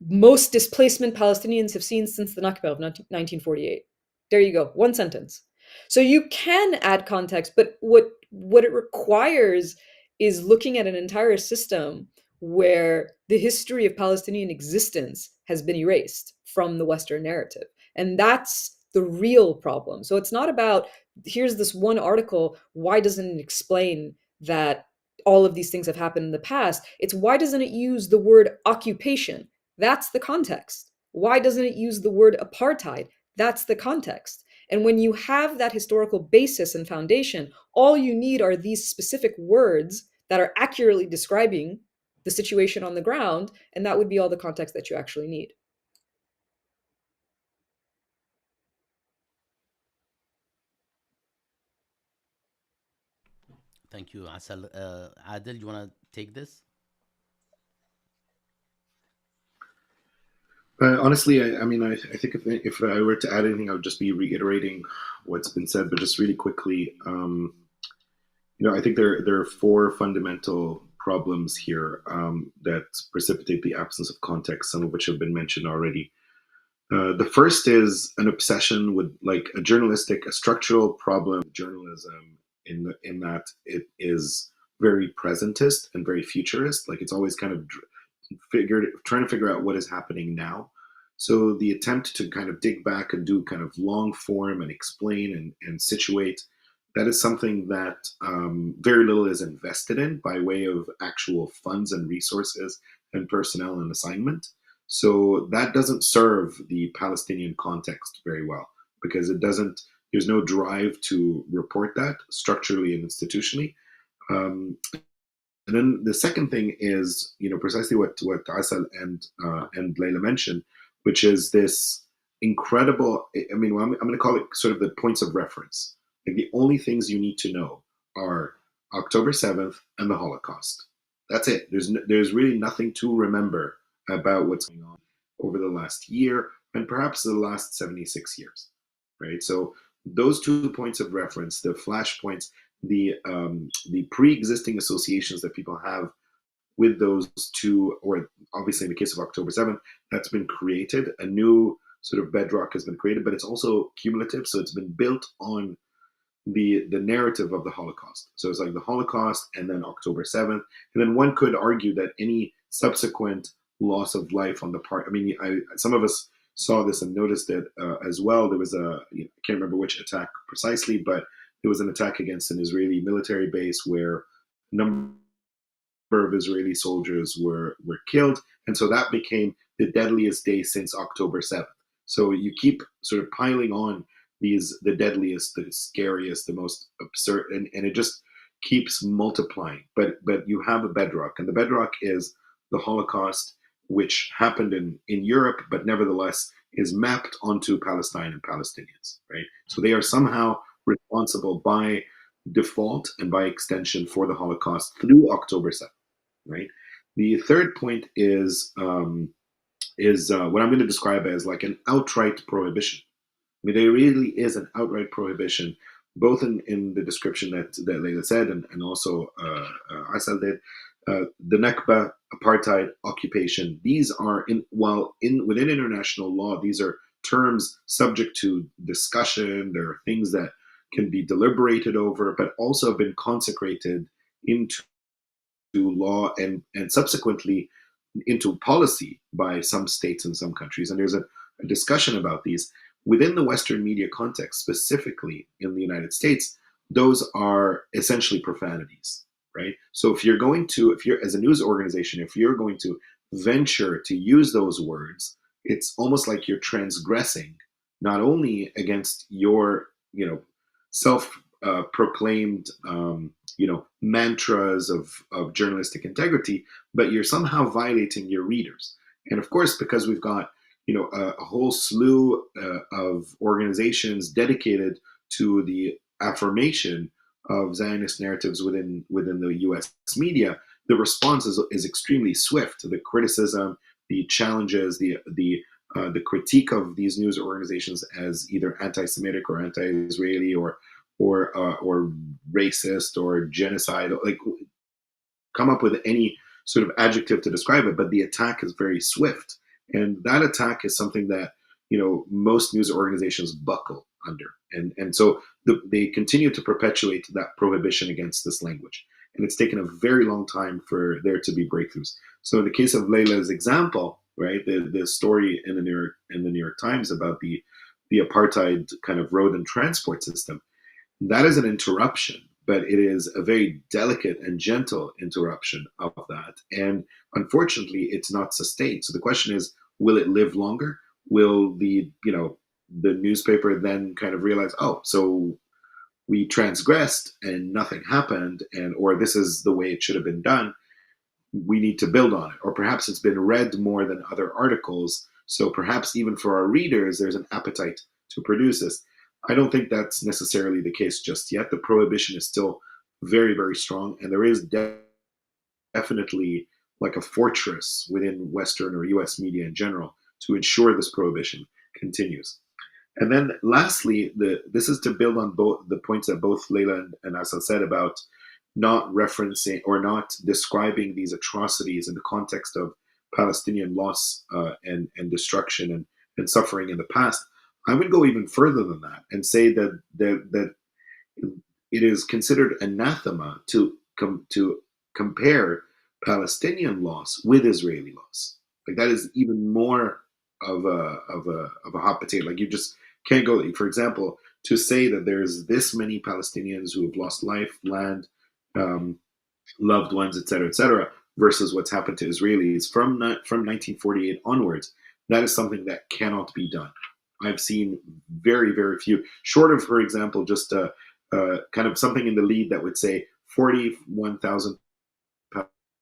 Speaker 4: most displacement Palestinians have seen since the Nakba of 1948. There you go, one sentence. So you can add context, but what it requires is looking at an entire system where the history of Palestinian existence has been erased from the Western narrative. And that's the real problem. So it's not about, here's this one article, why doesn't it explain that all of these things have happened in the past? It's why doesn't it use the word occupation? That's the context. Why doesn't it use the word apartheid? That's the context. And when you have that historical basis and foundation, all you need are these specific words that are accurately describing the situation on the ground, and that would be all the context that you actually need.
Speaker 1: Thank you, Assal. Adel, you want to take this?
Speaker 3: Honestly, I mean, I think if I were to add anything, I would just be reiterating what's been said, but just really quickly, I think there are four fundamental problems here that precipitate the absence of context, some of which have been mentioned already. The first is an obsession with like a structural problem of journalism in that it is very presentist and very futurist. Like it's always kind of trying to figure out what is happening now. So the attempt to kind of dig back and do kind of long form and explain and situate, that is something that very little is invested in by way of actual funds and resources and personnel and assignment. So that doesn't serve the Palestinian context very well, because there's no drive to report that structurally and institutionally. And then the second thing is, precisely what Asal and Leila mentioned, which is this incredible. I mean, I'm going to call it sort of the points of reference. Like the only things you need to know are October 7th and the Holocaust. That's it. There's really nothing to remember about what's going on over the last year and perhaps the last 76 years, right? So those 2 points of reference, the flashpoints, the pre-existing associations that people have with those two, or obviously in the case of October 7th, that's been created. A new sort of bedrock has been created, but it's also cumulative. So it's been built on the narrative of the Holocaust. So it's like the Holocaust and then October 7th. And then one could argue that any subsequent loss of life on the part, I mean, some of us saw this and noticed it as well. There was I can't remember which attack precisely, but there was an attack against an Israeli military base where a number of Israeli soldiers were killed. And so that became the deadliest day since October 7th. So you keep sort of piling on the deadliest, the scariest, the most absurd, and it just keeps multiplying. But you have a bedrock, and the bedrock is the Holocaust, which happened in Europe, but nevertheless is mapped onto Palestine and Palestinians, right? So they are somehow responsible by default and by extension for the Holocaust through October 7th, right? The third point is what I'm going to describe as like an outright prohibition. I mean, there really is an outright prohibition, both in the description that Laila said and also Assal did. The Nakba, apartheid, occupation. These are within international law. These are terms subject to discussion. There are things that can be deliberated over, but also have been consecrated into law and subsequently into policy by some states and some countries. And there's a discussion about these within the Western media context, specifically in the United States. Those are essentially profanities, right? So if you're as a news organization, if you're going to venture to use those words, it's almost like you're transgressing not only against your, self proclaimed, mantras of journalistic integrity, but you're somehow violating your readers. And of course, because we've got a whole slew of organizations dedicated to the affirmation of Zionist narratives within the U.S. media, the response is extremely swift. The criticism, the challenges, the critique of these news organizations as either anti-Semitic or anti-Israeli or racist or genocidal, like come up with any sort of adjective to describe it, but the attack is very swift. And that attack is something that, most news organizations buckle under. And so they continue to perpetuate that prohibition against this language. And it's taken a very long time for there to be breakthroughs. So in the case of Laila's example, right, the story in the New York Times about the apartheid kind of road and transport system, that is an interruption, but it is a very delicate and gentle interruption of that. And unfortunately, it's not sustained. So the question is, will it live longer? Will the newspaper then kind of realize, oh, so we transgressed and nothing happened, or this is the way it should have been done. We need to build on it. Or perhaps it's been read more than other articles. So perhaps even for our readers, there's an appetite to produce this. I don't think that's necessarily the case just yet. The prohibition is still very, very strong. And there is definitely like a fortress within Western or US media in general to ensure this prohibition continues. And then lastly, this is to build on both the points that both Laila and Assal said about not referencing or not describing these atrocities in the context of Palestinian loss and destruction and suffering in the past. I would go even further than that and say that it is considered anathema to compare Palestinian loss with Israeli loss. Like that is even more of a hot potato. Like you just can't go. For example, to say that there's this many Palestinians who have lost life, land, loved ones, etc., versus what's happened to Israelis from 1948 onwards, that is something that cannot be done. I've seen very, very few, short of, for example, just kind of something in the lead that would say 41,000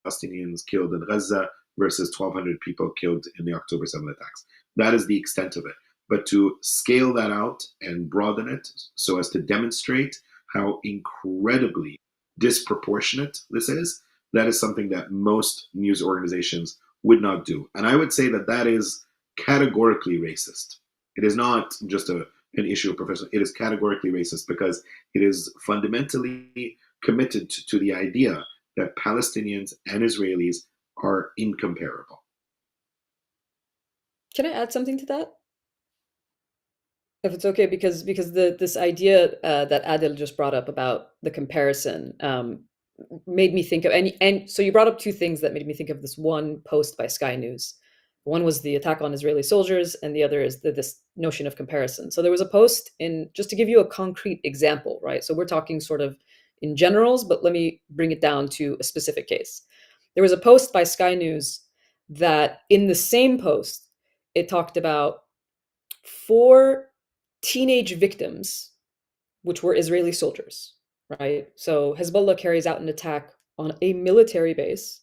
Speaker 3: Palestinians killed in Gaza versus 1,200 people killed in the October 7th attacks. That is the extent of it. But to scale that out and broaden it so as to demonstrate how incredibly disproportionate this is, that is something that most news organizations would not do. And I would say that that is categorically racist. It is not just an issue of professional. It is categorically racist because it is fundamentally committed to the idea that Palestinians and Israelis are incomparable.
Speaker 4: Can I add something to that? If it's okay, because this idea that Adel just brought up about the comparison made me think of, and so you brought up two things that made me think of this one post by Sky News. One was the attack on Israeli soldiers, and the other is this notion of comparison. So there was a post just to give you a concrete example, right? So we're talking sort of in generals, but let me bring it down to a specific case. There was a post by Sky News that in the same post, it talked about 4 teenage victims, which were Israeli soldiers, right? So Hezbollah carries out an attack on a military base,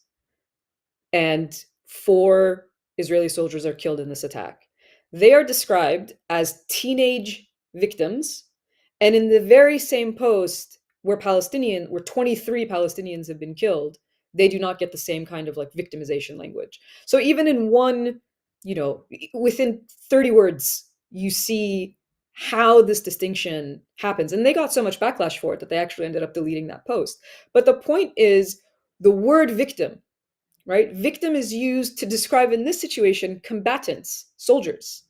Speaker 4: and 4 Israeli soldiers are killed in this attack. They are described as teenage victims, and in the very same post where 23 Palestinians have been killed, they do not get the same kind of like victimization language. So even in one, within 30 words, you see how this distinction happens. And they got so much backlash for it that they actually ended up deleting that post. But the point is, the word victim, right? Victim is used to describe, in this situation, combatants, soldiers.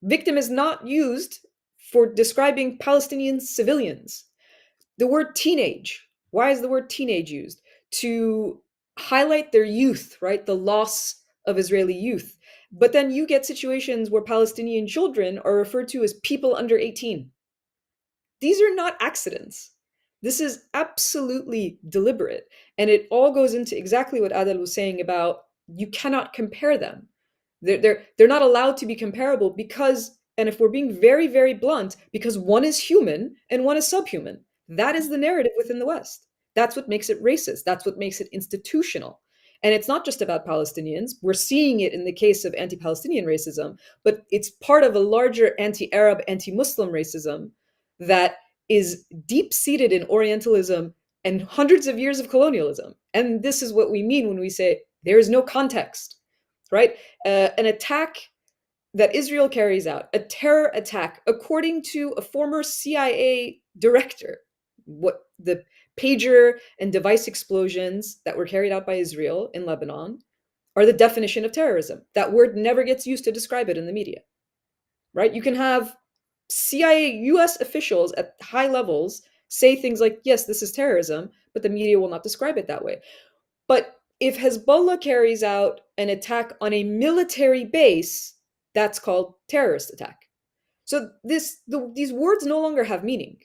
Speaker 4: Victim is not used for describing Palestinian civilians. The word teenage, why is the word teenage used? To highlight their youth, right? The loss of Israeli youth. But then you get situations where Palestinian children are referred to as people under 18. These are not accidents. This is absolutely deliberate. And it all goes into exactly what Adel was saying about you cannot compare them. They're not allowed to be comparable because, and if we're being very, very blunt, because one is human and one is subhuman. That is the narrative within the West. That's what makes it racist. That's what makes it institutional. And it's not just about Palestinians. We're seeing it in the case of anti-Palestinian racism, but it's part of a larger anti-Arab, anti-Muslim racism that is deep-seated in Orientalism and hundreds of years of colonialism. And this is what we mean when we say there is no context, right? An attack that Israel carries out, a terror attack, according to a former CIA director, what the pager and device explosions that were carried out by Israel in Lebanon are the definition of terrorism. That word never gets used to describe it in the media, right? You can have CIA, US officials at high levels say things like, yes, this is terrorism, but the media will not describe it that way. But if Hezbollah carries out an attack on a military base, that's called terrorist attack. So these words no longer have meaning.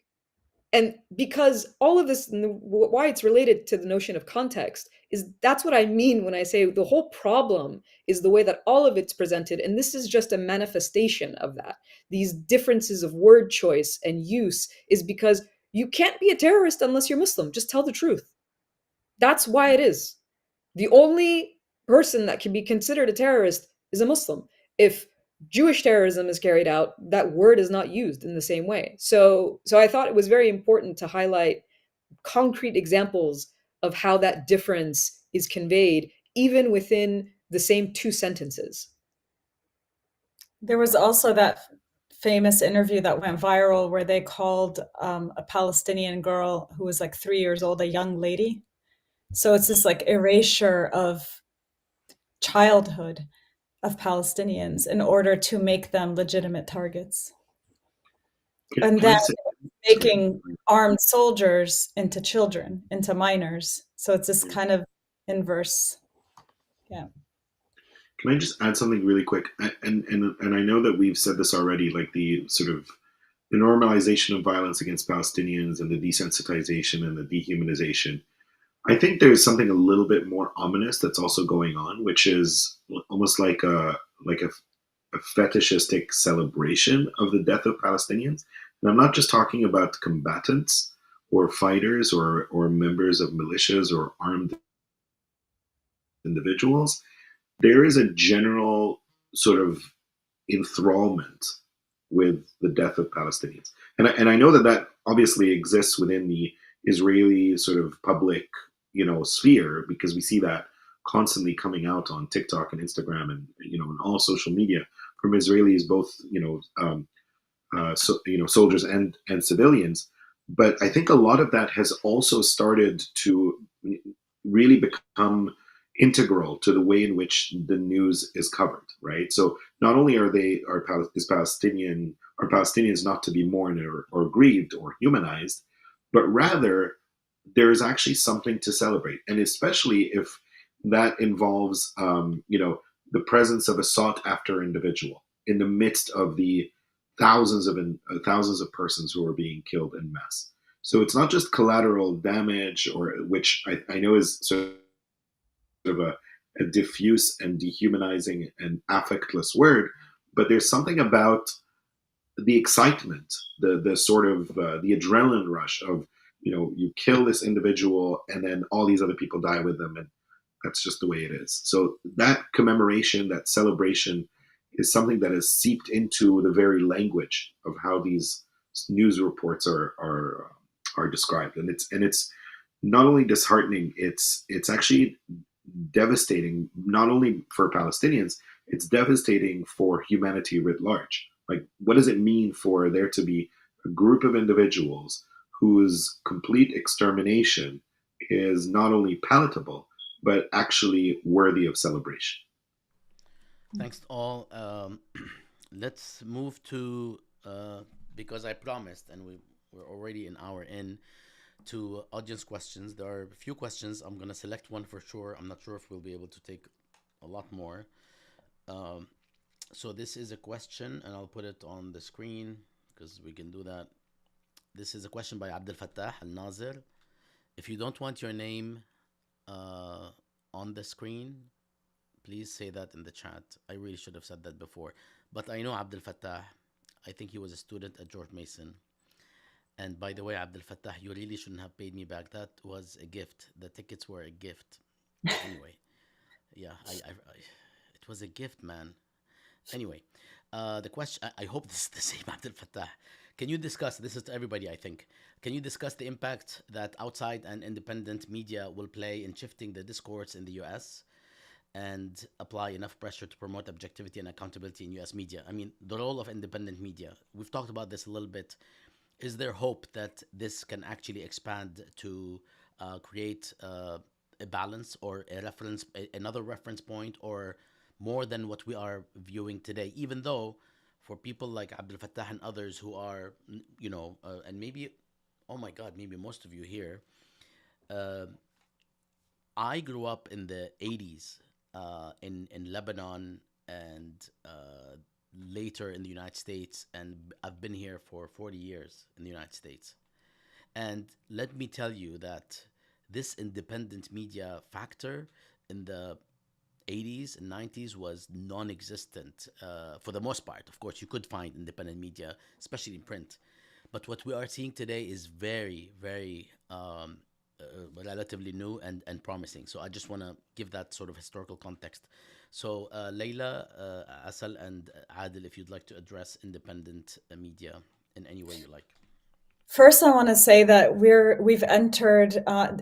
Speaker 4: And because all of this, why it's related to the notion of context, is that's what I mean when I say the whole problem is the way that all of it's presented. And this is just a manifestation of that. These differences of word choice and use is because you can't be a terrorist unless you're Muslim. Just tell the truth. That's why it is. The only person that can be considered a terrorist is a Muslim. If Jewish terrorism is carried out, that word is not used in the same way. So I thought it was very important to highlight concrete examples of how that difference is conveyed, even within the same 2 sentences.
Speaker 2: There was also that famous interview that went viral where they called a Palestinian girl who was like 3 years old a young lady. So it's this like erasure of childhood of Palestinians in order to make them legitimate targets. And then making armed soldiers into children, into minors. So it's this kind of inverse. Yeah.
Speaker 3: Can I just add something really quick? And I know that we've said this already, like the sort of the normalization of violence against Palestinians and the desensitization and the dehumanization. I think there's something a little bit more ominous that's also going on, which is almost like a fetishistic celebration of the death of Palestinians. And I'm not just talking about combatants or fighters or members of militias or armed individuals. There is a general sort of enthrallment with the death of Palestinians. And I know that that obviously exists within the Israeli sort of public, sphere, because we see that constantly coming out on TikTok and Instagram and, in all social media from Israelis, both, soldiers and civilians. But I think a lot of that has also started to really become integral to the way in which the news is covered, right? So not only are Palestinians not to be mourned or grieved or humanized, but rather there is actually something to celebrate, and especially if that involves, the presence of a sought-after individual in the midst of the thousands of persons who are being killed en masse. So it's not just collateral damage, or which I know is sort of a diffuse and dehumanizing and affectless word, but there's something about the excitement, the sort of the adrenaline rush of, you kill this individual and then all these other people die with them, and that's just the way it is. So that commemoration, that celebration, is something that has seeped into the very language of how these news reports are described, and it's not only disheartening, it's actually devastating, not only for Palestinians, it's devastating for humanity writ large. Like, what does it mean for there to be a group of individuals whose complete extermination is not only palatable, but actually worthy of celebration?
Speaker 1: Thanks to all. Let's move to, because I promised, and we're already an hour in, to audience questions. There are a few questions. I'm going to select one for sure. I'm not sure if we'll be able to take a lot more. So this is a question, and I'll put it on the screen because we can do that. This is a question by Abdel Fattah Al-Nazir. If you don't want your name on the screen, please say that in the chat. I really should have said that before. But I know Abdel Fattah. I think he was a student at George Mason. And by the way, Abdel Fattah, you really shouldn't have paid me back. That was a gift. The tickets were a gift. Anyway, yeah, it was a gift, man. Anyway, the question, I hope this is the same Abdel Fattah. Can you discuss, this is to everybody, I think, can you discuss the impact that outside and independent media will play in shifting the discourse in the US and apply enough pressure to promote objectivity and accountability in US media? I mean, the role of independent media, we've talked about this a little bit. Is there hope that this can actually expand to create a balance or a reference, another reference point, or more than what we are viewing today? Even though for people like Abdel Fattah and others who are, and maybe, oh my God, maybe most of you here, I grew up in the 80s in Lebanon and later in the United States, and I've been here for 40 years in the United States. And let me tell you that this independent media factor in the 80s and 90s was non-existent for the most part. Of course, you could find independent media, especially in print. But what we are seeing today is very, very relatively new and promising. So I just want to give that sort of historical context. So Laila, Assal, and Adel, if you'd like to address independent media in any way you like.
Speaker 2: First, I want to say that we've entered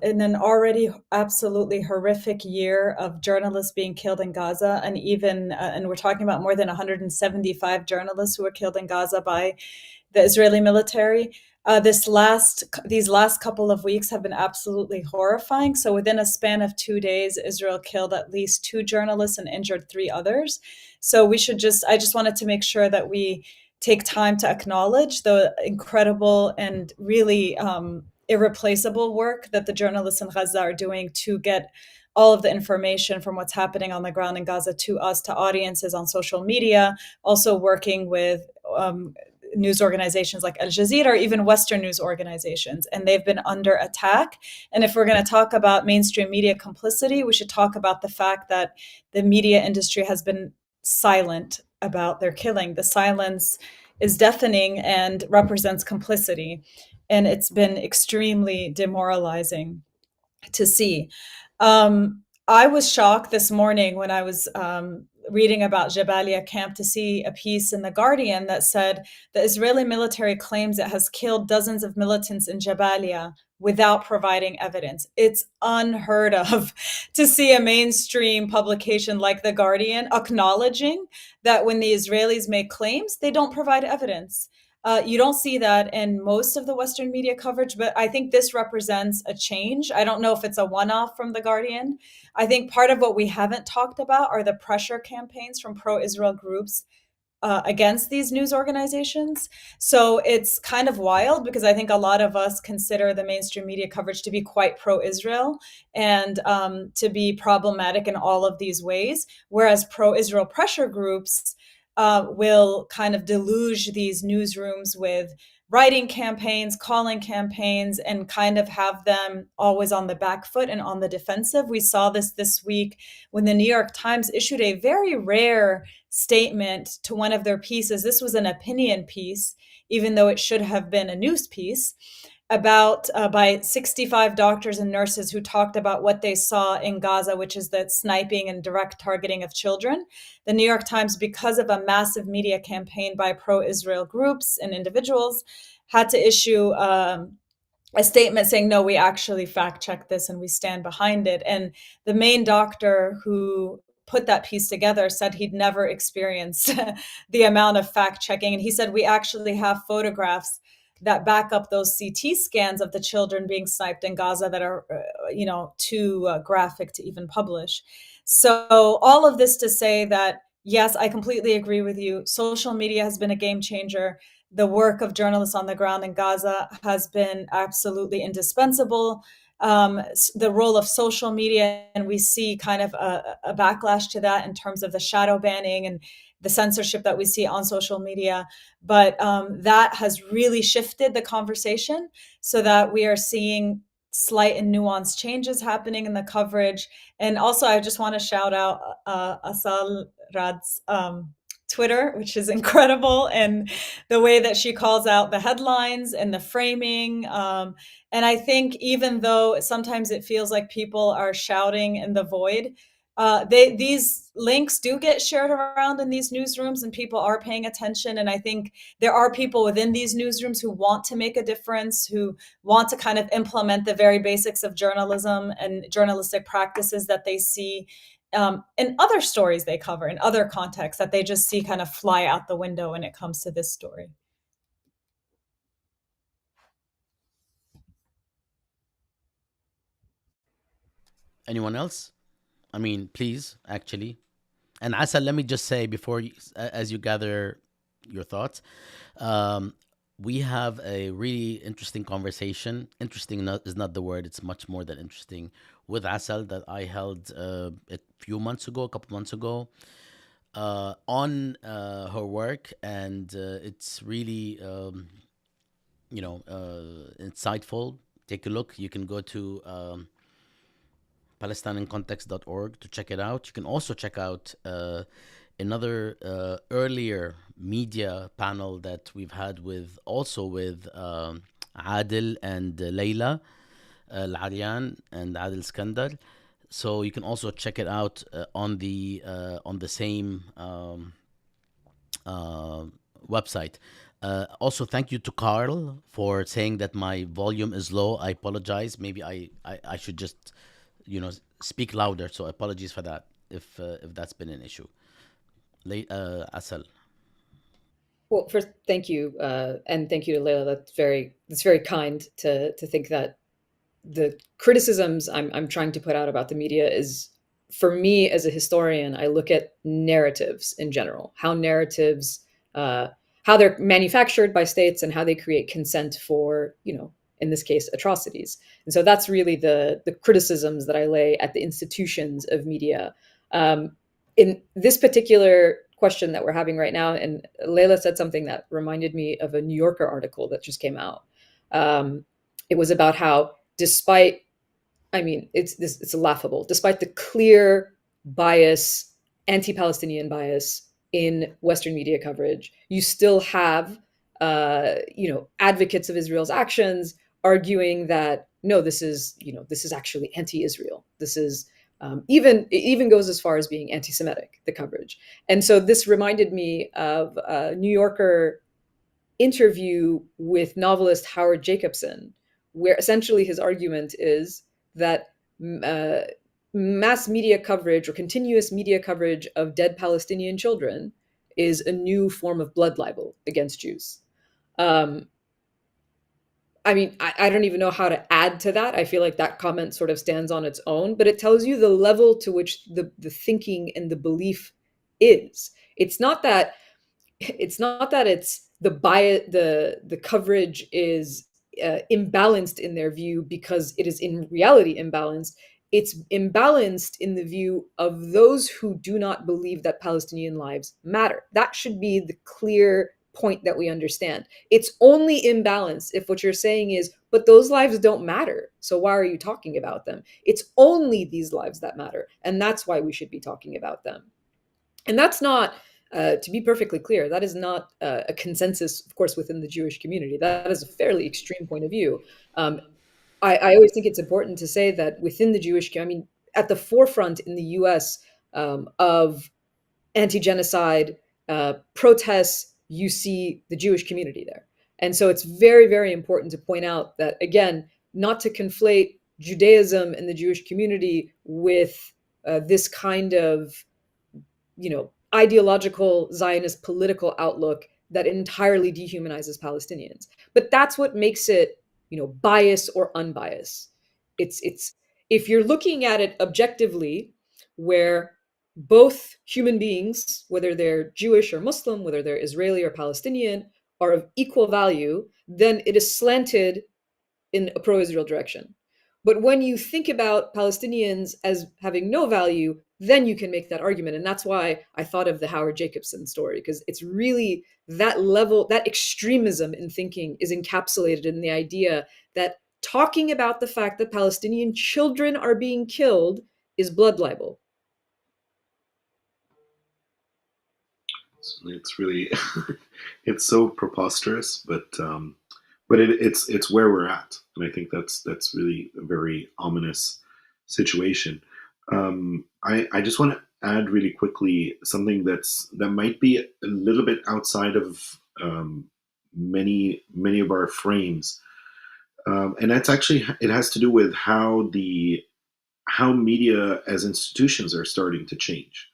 Speaker 2: in an already absolutely horrific year of journalists being killed in Gaza, and even and we're talking about more than 175 journalists who were killed in Gaza by the Israeli military. These last couple of weeks have been absolutely horrifying. So within a span of 2 days, Israel killed at least 2 journalists and injured 3 others. So I just wanted to make sure that we take time to acknowledge the incredible and really irreplaceable work that the journalists in Gaza are doing to get all of the information from what's happening on the ground in Gaza to us, to audiences on social media, also working with news organizations like Al Jazeera, or even Western news organizations, and they've been under attack. And if we're going to talk about mainstream media complicity, we should talk about the fact that the media industry has been silent about their killing. The silence is deafening and represents complicity, and it's been extremely demoralizing to see. I was shocked this morning when I was reading about Jabalia camp to see a piece in The Guardian that said the Israeli military claims it has killed dozens of militants in Jabalia without providing evidence. It's unheard of to see a mainstream publication like The Guardian acknowledging that when the Israelis make claims, they don't provide evidence. You don't see that in most of the Western media coverage, but I think this represents a change. I don't know if it's a one-off from The Guardian. I think part of what we haven't talked about are the pressure campaigns from pro-Israel groups against these news organizations. So it's kind of wild because I think a lot of us consider the mainstream media coverage to be quite pro-Israel and to be problematic in all of these ways, whereas pro-Israel pressure groups will kind of deluge these newsrooms with writing campaigns, calling campaigns, and kind of have them always on the back foot and on the defensive. We saw this week when the New York Times issued a very rare statement to one of their pieces. This was an opinion piece, even though it should have been a news piece, about by 65 doctors and nurses who talked about what they saw in Gaza, which is the sniping and direct targeting of children. The New York Times, because of a massive media campaign by pro-Israel groups and individuals, had to issue a statement saying, no, we actually fact checked this and we stand behind it. And the main doctor who put that piece together said he'd never experienced the amount of fact checking. And he said, we actually have photographs that back up those CT scans of the children being sniped in Gaza that are, too graphic to even publish. So all of this to say that, yes, I completely agree with you. Social media has been a game changer. The work of journalists on the ground in Gaza has been absolutely indispensable. The role of social media, and we see kind of a backlash to that in terms of the shadow banning and the censorship that we see on social media. But that has really shifted the conversation so that we are seeing slight and nuanced changes happening in the coverage. And also, I just want to shout out Assal Rad's Twitter, which is incredible, and the way that she calls out the headlines and the framing. And I think even though sometimes it feels like people are shouting in the void, these links do get shared around in these newsrooms and people are paying attention. And I think there are people within these newsrooms who want to make a difference, who want to kind of implement the very basics of journalism and journalistic practices that they see in other stories they cover, in other contexts, that they just see kind of fly out the window when it comes to this story.
Speaker 1: Anyone else? I mean, please, actually. And Asa, let me just say before you, as you gather your thoughts, um, we have a really interesting conversation. Interesting is not the word; it's much more than interesting. With Asal that I held a few months ago, a couple months ago, on her work, and it's really insightful. Take a look. You can go to PalestinianContext.org to check it out. You can also check out another earlier media panel that we've had with Adel and Laila Al-Arian and Adel Iskandar. So you can also check it out on the same website. Also, thank you to Carl for saying that my volume is low. I apologize. Maybe I should just speak louder. So apologies for that if that's been an issue. Asal.
Speaker 4: Well, first, thank you, and thank you to Leila. That's very kind to think that the criticisms I'm trying to put out about the media is, for me as a historian, I look at narratives in general, how narratives, how they're manufactured by states and how they create consent for, in this case, atrocities. And so that's really the criticisms that I lay at the institutions of media. In this particular question that we're having right now, and Leila said something that reminded me of a New Yorker article that just came out. It was about how, despite, it's laughable, despite the clear bias, anti-Palestinian bias in Western media coverage, you still have, advocates of Israel's actions arguing that no, this is actually anti-Israel. This is it even goes as far as being anti-Semitic, the coverage. And so this reminded me of a New Yorker interview with novelist Howard Jacobson, where essentially his argument is that mass media coverage or continuous media coverage of dead Palestinian children is a new form of blood libel against Jews. I don't even know how to add to that. I feel like that comment sort of stands on its own, but it tells you the level to which the thinking and the belief is. It's not that it's the bias, the coverage is imbalanced in their view because it is in reality imbalanced. It's imbalanced in the view of those who do not believe that Palestinian lives matter. That should be the clear point that we understand. It's only imbalance if what you're saying is, but those lives don't matter. So why are you talking about them? It's only these lives that matter. And that's why we should be talking about them. And that's not, to be perfectly clear, that is not a consensus, of course, within the Jewish community. That is a fairly extreme point of view. Um, I always think it's important to say that within the Jewish, I mean, at the forefront in the US of anti-genocide protests, you see the Jewish community there. And so it's very, very important to point out that, again, not to conflate Judaism and the Jewish community with this kind of, ideological Zionist political outlook that entirely dehumanizes Palestinians. But that's what makes it, bias or unbiased. It's if you're looking at it objectively, where both human beings, whether they're Jewish or Muslim, whether they're Israeli or Palestinian, are of equal value, then it is slanted in a pro-Israel direction. But when you think about Palestinians as having no value, then you can make that argument. And that's why I thought of the Howard Jacobson story, because it's really that level, that extremism in thinking is encapsulated in the idea that talking about the fact that Palestinian children are being killed is blood libel.
Speaker 3: It's really, it's so preposterous, but it's where we're at, and I think that's really a very ominous situation. I just want to add really quickly something that might be a little bit outside of many of our frames, and that's actually, it has to do with how media as institutions are starting to change.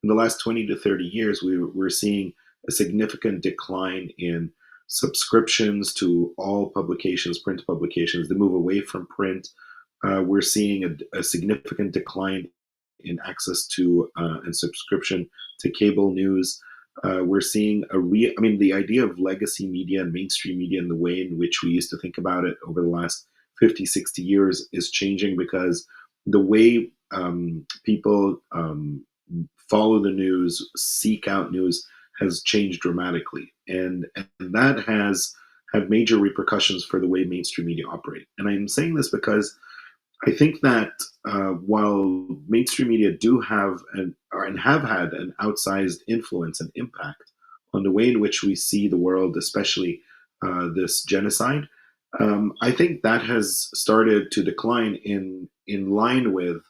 Speaker 3: In the last 20 to 30 years, we're seeing a significant decline in subscriptions to all publications, print publications, the move away from print. We're seeing a significant decline in access to and subscription to cable news. We're seeing the idea of legacy media and mainstream media and the way in which we used to think about it over the last 50, 60 years is changing, because the way people follow the news, seek out news, has changed dramatically. And that has had major repercussions for the way mainstream media operate. And I'm saying this because I think that while mainstream media do have and have had an outsized influence and impact on the way in which we see the world, especially this genocide, I think that has started to decline in line with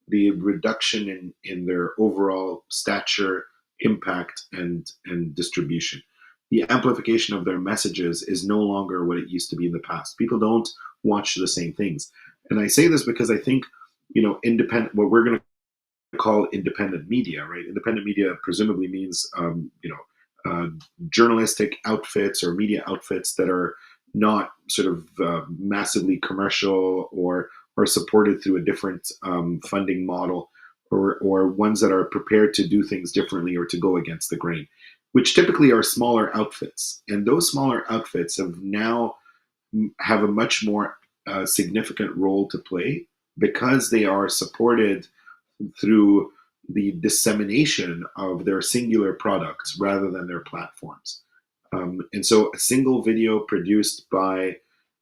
Speaker 3: the reduction in their overall stature, impact, and distribution. The amplification of their messages is no longer what it used to be in the past. People don't watch the same things. And I say this because I think, independent, what we're going to call independent media, right? Independent media presumably means, journalistic outfits or media outfits that are not sort of massively commercial or supported through a different funding model, or ones that are prepared to do things differently or to go against the grain, which typically are smaller outfits. And those smaller outfits have a much more significant role to play, because they are supported through the dissemination of their singular products rather than their platforms. And so a single video produced by,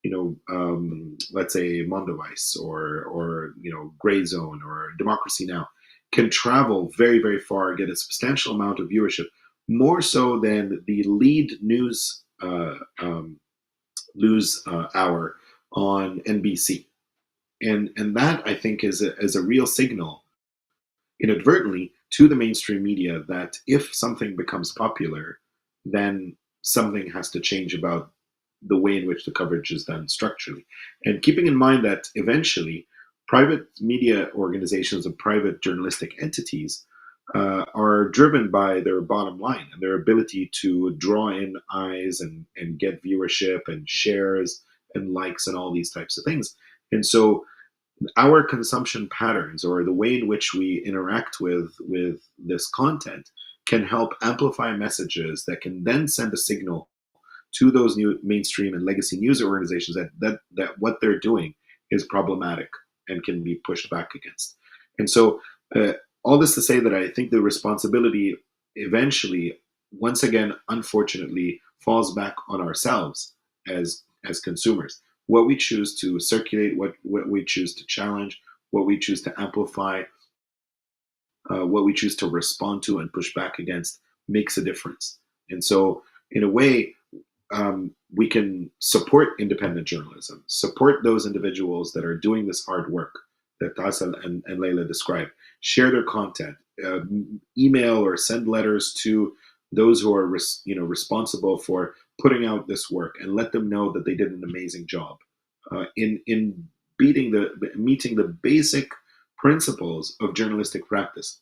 Speaker 3: let's say Mondevice or Gray Zone or Democracy Now! Can travel very, very far, get a substantial amount of viewership, more so than the lead news hour on NBC. And that, I think, is a real signal, inadvertently, to the mainstream media that if something becomes popular, then something has to change about the way in which the coverage is done structurally. And keeping in mind that eventually private media organizations and private journalistic entities are driven by their bottom line and their ability to draw in eyes and get viewership and shares and likes and all these types of things. And so our consumption patterns, or the way in which we interact with this content, can help amplify messages that can then send a signal to those new mainstream and legacy news organizations that what they're doing is problematic and can be pushed back against. And so all this to say that I think the responsibility eventually once again, unfortunately, falls back on ourselves as consumers. What we choose to circulate, what we choose to challenge, what we choose to amplify, what we choose to respond to and push back against makes a difference. And so, in a way, we can support independent journalism, support those individuals that are doing this hard work that Assal and Laila described, share their content, email or send letters to those who are responsible for putting out this work, and let them know that they did an amazing job in meeting the basic principles of journalistic practice.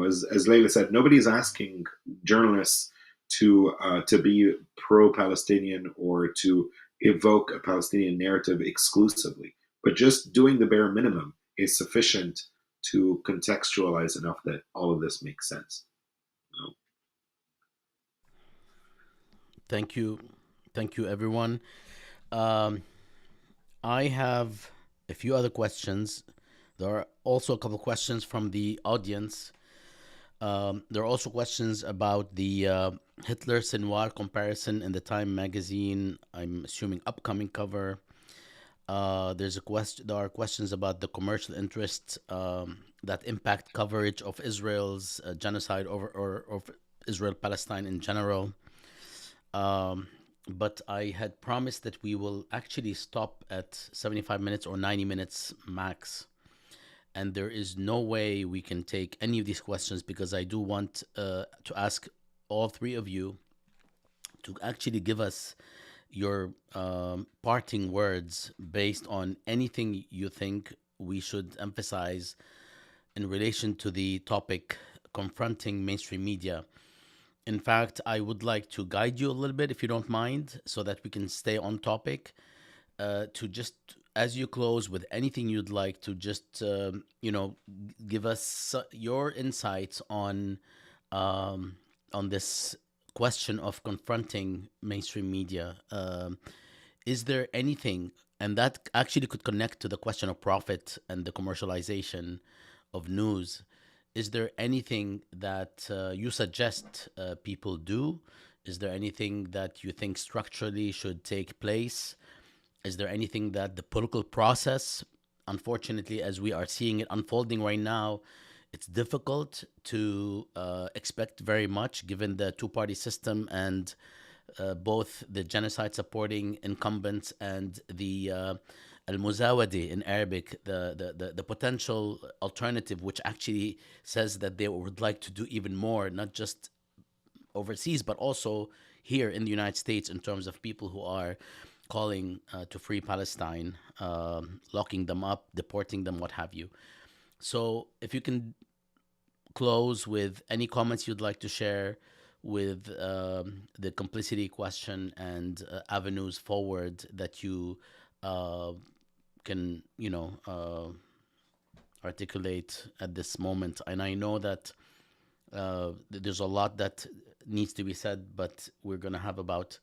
Speaker 3: As Laila said, nobody's asking journalists to be pro-Palestinian or to evoke a Palestinian narrative exclusively, but just doing the bare minimum is sufficient to contextualize enough that all of this makes sense.
Speaker 1: Thank you, everyone. Um, I have a few other questions. There are also a couple of questions from the audience. There are also questions about the Hitler Sinwar comparison in the Time magazine. I'm assuming upcoming cover. There are questions about the commercial interests that impact coverage of Israel's genocide or Israel Palestine in general. But I had promised that we will actually stop at 75 minutes or 90 minutes max. And there is no way we can take any of these questions, because I do want to ask all three of you to actually give us your parting words based on anything you think we should emphasize in relation to the topic confronting mainstream media. In fact, I would like to guide you a little bit, if you don't mind, so that we can stay on topic. To just, as you close with anything you'd like to just, give us your insights on this question of confronting mainstream media. Is there anything, and that actually could connect to the question of profit and the commercialization of news, is there anything that you suggest people do? Is there anything that you think structurally should take place? Is there anything that the political process, unfortunately, as we are seeing it unfolding right now, it's difficult to expect very much given the two-party system and both the genocide supporting incumbents and the al-muzawadi in Arabic, the potential alternative, which actually says that they would like to do even more, not just overseas, but also here in the United States, in terms of people who are calling to free Palestine, locking them up, deporting them, what have you. So if you can close with any comments you'd like to share with the complicity question and avenues forward that you can, articulate at this moment. And I know that there's a lot that needs to be said, but we're going to have about,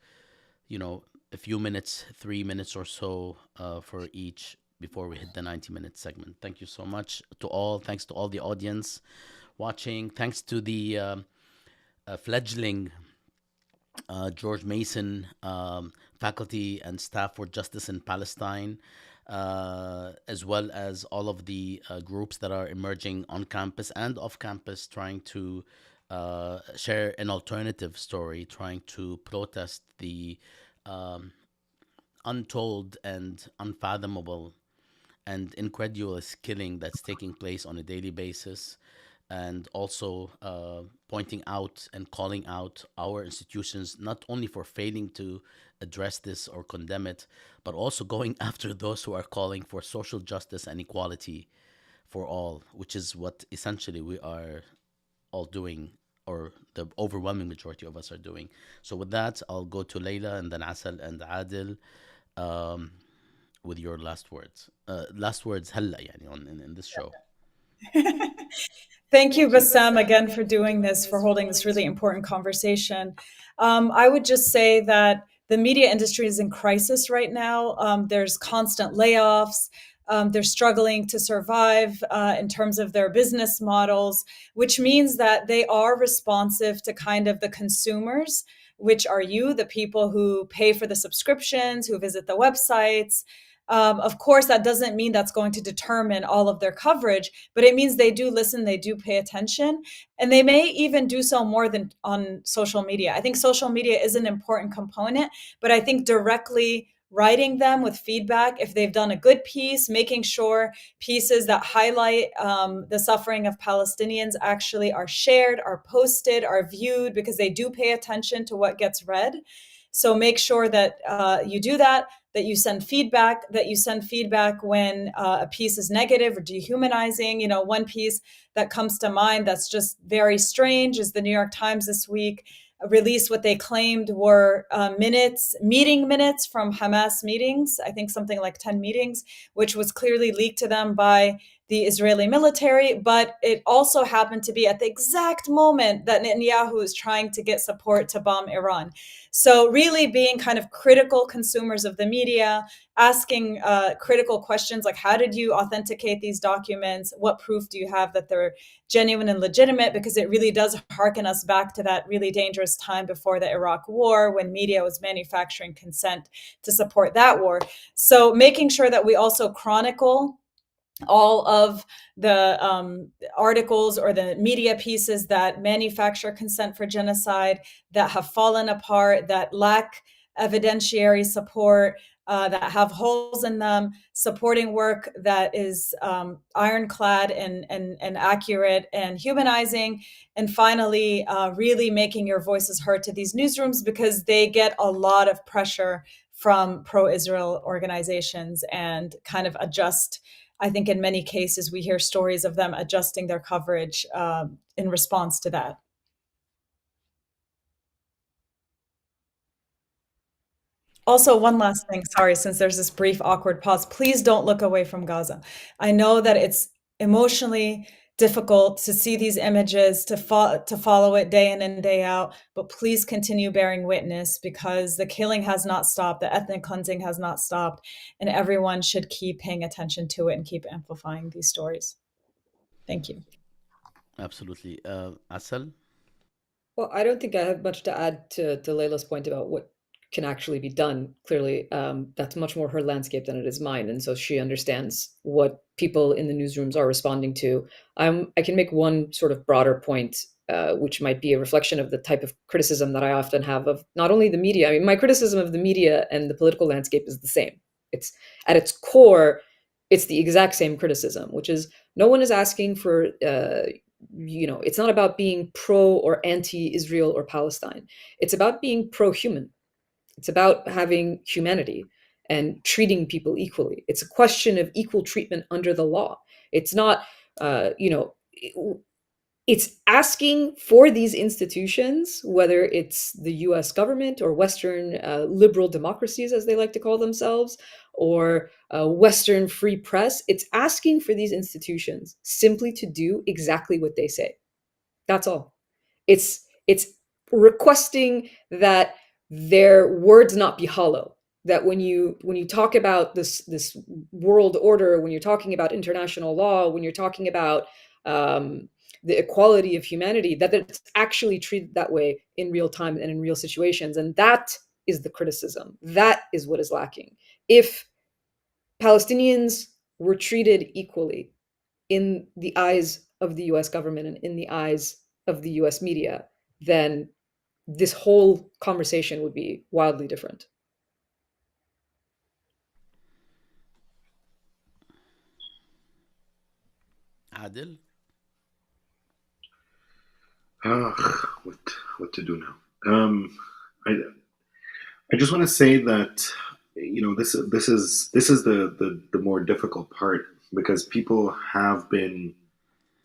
Speaker 1: a few minutes, 3 minutes or so for each before we hit the 90-minute segment. Thank you so much to all. Thanks to all the audience watching. Thanks to the fledgling George Mason faculty and staff for justice in Palestine, as well as all of the groups that are emerging on campus and off campus, trying to share an alternative story, trying to protest the untold and unfathomable and incredulous killing that's taking place on a daily basis, and also pointing out and calling out our institutions, not only for failing to address this or condemn it, but also going after those who are calling for social justice and equality for all, which is what essentially we are all doing, or the overwhelming majority of us are doing. So with that, I'll go to Laila and then Assal and Adel with your last words. Last words هلا يعني in this show.
Speaker 2: Thank you, Bassam, again for doing this, for holding this really important conversation. I would just say that the media industry is in crisis right now. There's constant layoffs. They're struggling to survive in terms of their business models, which means that they are responsive to kind of the consumers, which are you, the people who pay for the subscriptions, who visit the websites. Of course, that doesn't mean that's going to determine all of their coverage, but it means they do listen, they do pay attention, and they may even do so more than on social media. I think social media is an important component, but I think directly writing them with feedback if they've done a good piece, making sure pieces that highlight the suffering of Palestinians actually are shared, are posted, are viewed, because they do pay attention to what gets read. So make sure that you do that, that you send feedback, when a piece is negative or dehumanizing. You know, one piece that comes to mind that's just very strange is the New York Times this week released what they claimed were meeting minutes from Hamas meetings, I think something like 10 meetings, which was clearly leaked to them by the Israeli military. But it also happened to be at the exact moment that Netanyahu is trying to get support to bomb Iran. So really being kind of critical consumers of the media, asking critical questions like, how did you authenticate these documents? What proof do you have that they're genuine and legitimate? Because it really does harken us back to that really dangerous time before the Iraq War, when media was manufacturing consent to support that war. So making sure that we also chronicle all of the articles or the media pieces that manufacture consent for genocide, that have fallen apart, that lack evidentiary support, that have holes in them, supporting work that is ironclad and accurate and humanizing. And finally, really making your voices heard to these newsrooms, because they get a lot of pressure from pro-Israel organizations and kind of adjust. I think in many cases, we hear stories of them adjusting their coverage in response to that. Also, one last thing, sorry, since there's this brief awkward pause, please don't look away from Gaza. I know that it's emotionally difficult to see these images, to follow it day in and day out, but please continue bearing witness, because the killing has not stopped, the ethnic cleansing has not stopped, and everyone should keep paying attention to it and keep amplifying these stories. Thank you.
Speaker 1: Absolutely. Assal?
Speaker 4: Well, I don't think I have much to add to Layla's point about what can actually be done. Clearly, that's much more her landscape than it is mine, and so she understands what people in the newsrooms are responding to. I can make one sort of broader point, which might be a reflection of the type of criticism that I often have of not only the media. I mean, my criticism of the media and the political landscape is the same. It's at its core, it's the exact same criticism, which is no one is asking for it's not about being pro or anti-Israel or Palestine. It's about being pro-human. It's about having humanity and treating people equally. It's a question of equal treatment under the law. It's not, it's asking for these institutions, whether it's the US government or Western liberal democracies, as they like to call themselves, or Western free press. It's asking for these institutions simply to do exactly what they say. That's all. It's requesting that their words not be hollow. That when you talk about this world order, when you're talking about international law, when you're talking about the equality of humanity, that it's actually treated that way in real time and in real situations. And that is the criticism. That is what is lacking. If Palestinians were treated equally in the eyes of the US government and in the eyes of the US media, then this whole conversation would be wildly different.
Speaker 1: Adel?
Speaker 3: What to do now? I just want to say that this is the more difficult part, because people have been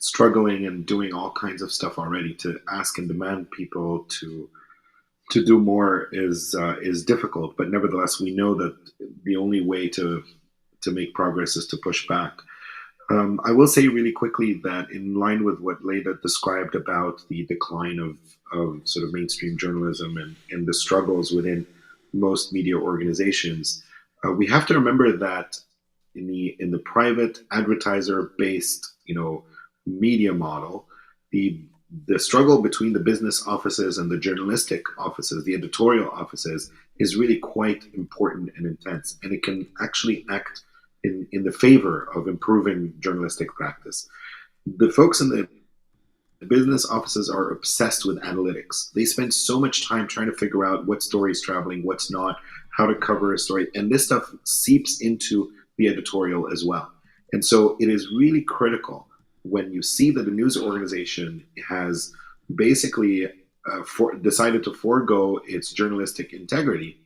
Speaker 3: struggling and doing all kinds of stuff already. To ask and demand people to do more is difficult, but nevertheless we know that the only way to make progress is to push back. I will say really quickly that, in line with what Leila described about the decline of sort of mainstream journalism and the struggles within most media organizations, we have to remember that in the private advertiser based media model, the struggle between the business offices and the journalistic offices, the editorial offices, is really quite important and intense, and it can actually act in the favor of improving journalistic practice. The folks in the business offices are obsessed with analytics. They spend so much time trying to figure out what story is traveling, what's not, how to cover a story, and this stuff seeps into the editorial as well. And so it is really critical when you see that a news organization has basically decided to forego its journalistic integrity.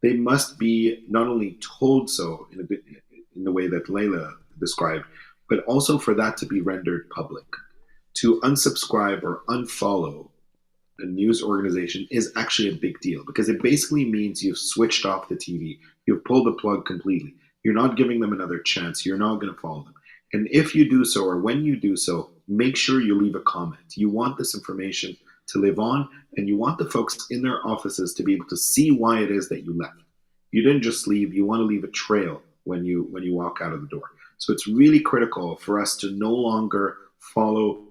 Speaker 3: They must be not only told so in the way that Laila described, but also for that to be rendered public. To unsubscribe or unfollow a news organization is actually a big deal, because it basically means you've switched off the TV. You've pulled the plug completely. You're not giving them another chance. You're not going to follow them. And if you do so, or when you do so, make sure you leave a comment. You want this information to live on, and you want the folks in their offices to be able to see why it is that you left. You didn't just leave. You want to leave a trail when you walk out of the door. So it's really critical for us to no longer follow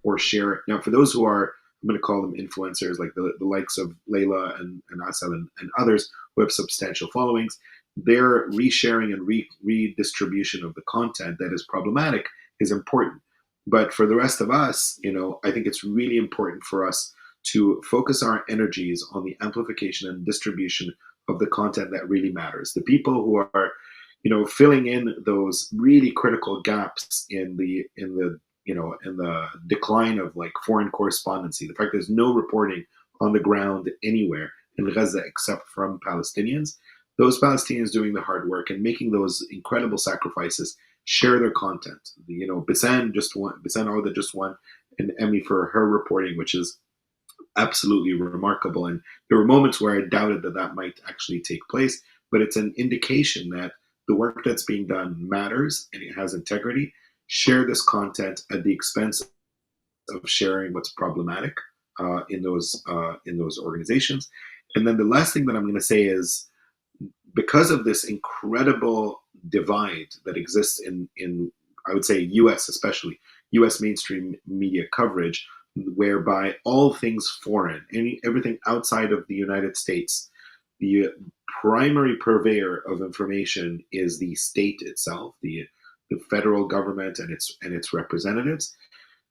Speaker 3: or share it. Now, for those who are, I'm going to call them influencers, like the likes of Laila and Assal and others who have substantial followings, their resharing and redistribution of the content that is problematic is important. But for the rest of us, I think it's really important for us to focus our energies on the amplification and distribution of the content that really matters. The people who are, filling in those really critical gaps in the decline of like foreign correspondency, the fact there's no reporting on the ground anywhere in Gaza except from Palestinians. Those Palestinians doing the hard work and making those incredible sacrifices share their content. Bassam Haddad just won an Emmy for her reporting, which is absolutely remarkable. And there were moments where I doubted that might actually take place, but it's an indication that the work that's being done matters and it has integrity. Share this content at the expense of sharing what's problematic in those organizations. And then the last thing that I'm going to say is, because of this incredible divide that exists in I would say U.S. especially U.S. mainstream media coverage, whereby all things foreign, everything outside of the United States, the primary purveyor of information is the state itself, the federal government and its representatives.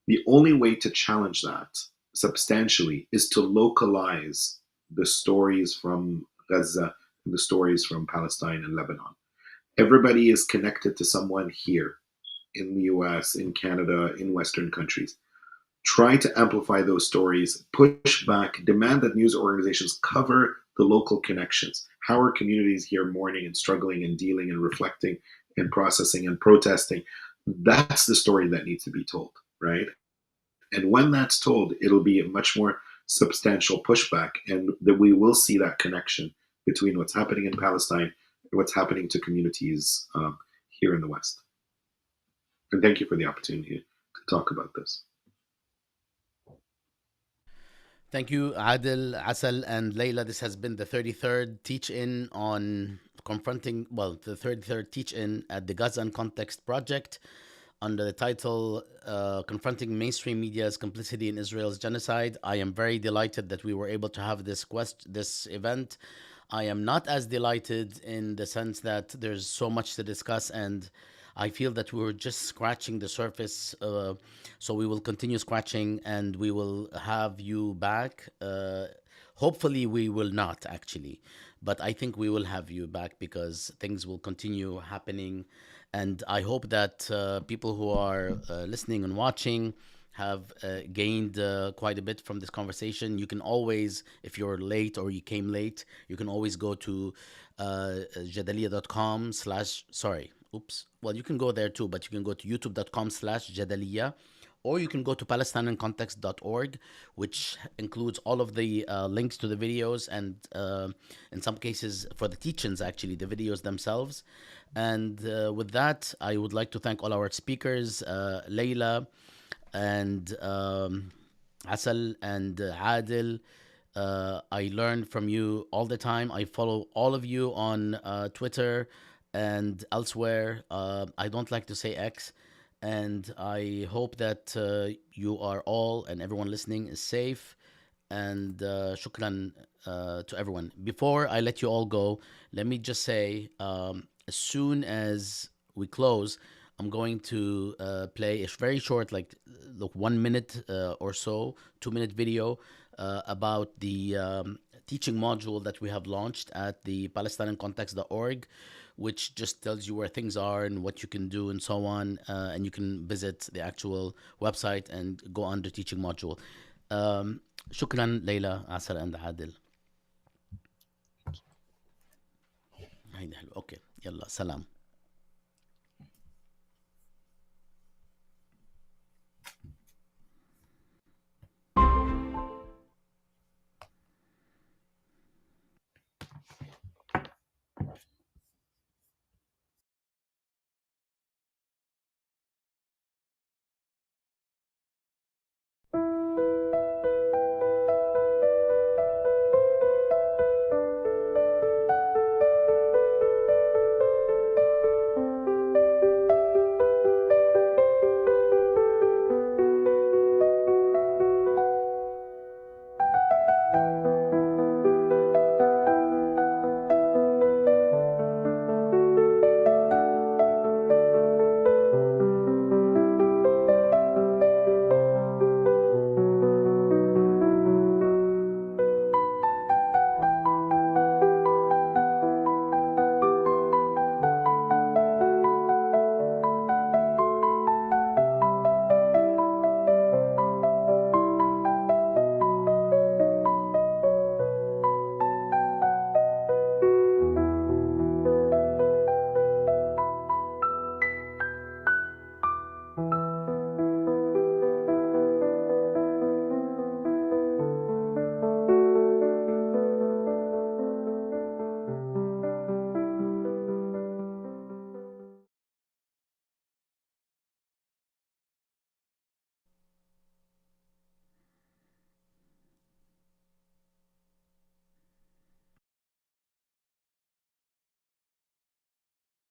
Speaker 3: The only way to challenge that substantially is to localize the stories from Gaza and the stories from Palestine and Lebanon. Everybody is connected to someone here in the US, in Canada, in Western countries. Try to amplify those stories, push back, demand that news organizations cover the local connections. How are communities here mourning and struggling and dealing and reflecting and processing and protesting? That's the story that needs to be told, right? And when that's told, it'll be a much more substantial pushback, and that we will see that connection between what's happening in Palestine and what's happening to communities here in the West. And thank you for the opportunity to talk about this.
Speaker 1: Thank you, Adel, Assal, and Layla. This has been the 33rd teach-in on confronting, well, the 33rd teach-in at the Gaza in Context project under the title Confronting Mainstream Media's Complicity in Israel's Genocide. I am very delighted that we were able to have this event. I am not as delighted in the sense that there's so much to discuss, and I feel that we were just scratching the surface. So we will continue scratching, and we will have you back. Hopefully, we will not actually, but I think we will have you back because things will continue happening. And I hope that people who are listening and watching have gained quite a bit from this conversation. You can always, if you're late or you came late, you can always go to jadalia.com slash, sorry, oops. Well, you can go there too, but you can go to youtube.com/jadalia, or you can go to palestineandcontext.org, which includes all of the links to the videos and in some cases for the teach-ins, actually, the videos themselves. And with that, I would like to thank all our speakers, Layla and Assal and Adel. I learn from you all the time. I follow all of you on Twitter and elsewhere. I don't like to say X. And I hope that you are all and everyone listening is safe. And shukran to everyone. Before I let you all go, let me just say as soon as we close, I'm going to play a very short, like look, 1 minute or so, 2 minute video about the teaching module that we have launched at the PalestinianContext.org, which just tells you where things are and what you can do and so on. And you can visit the actual website and go under teaching module. شكرا ليلى عسل and عادل. هيدا حلو. اوكي يلا سلام.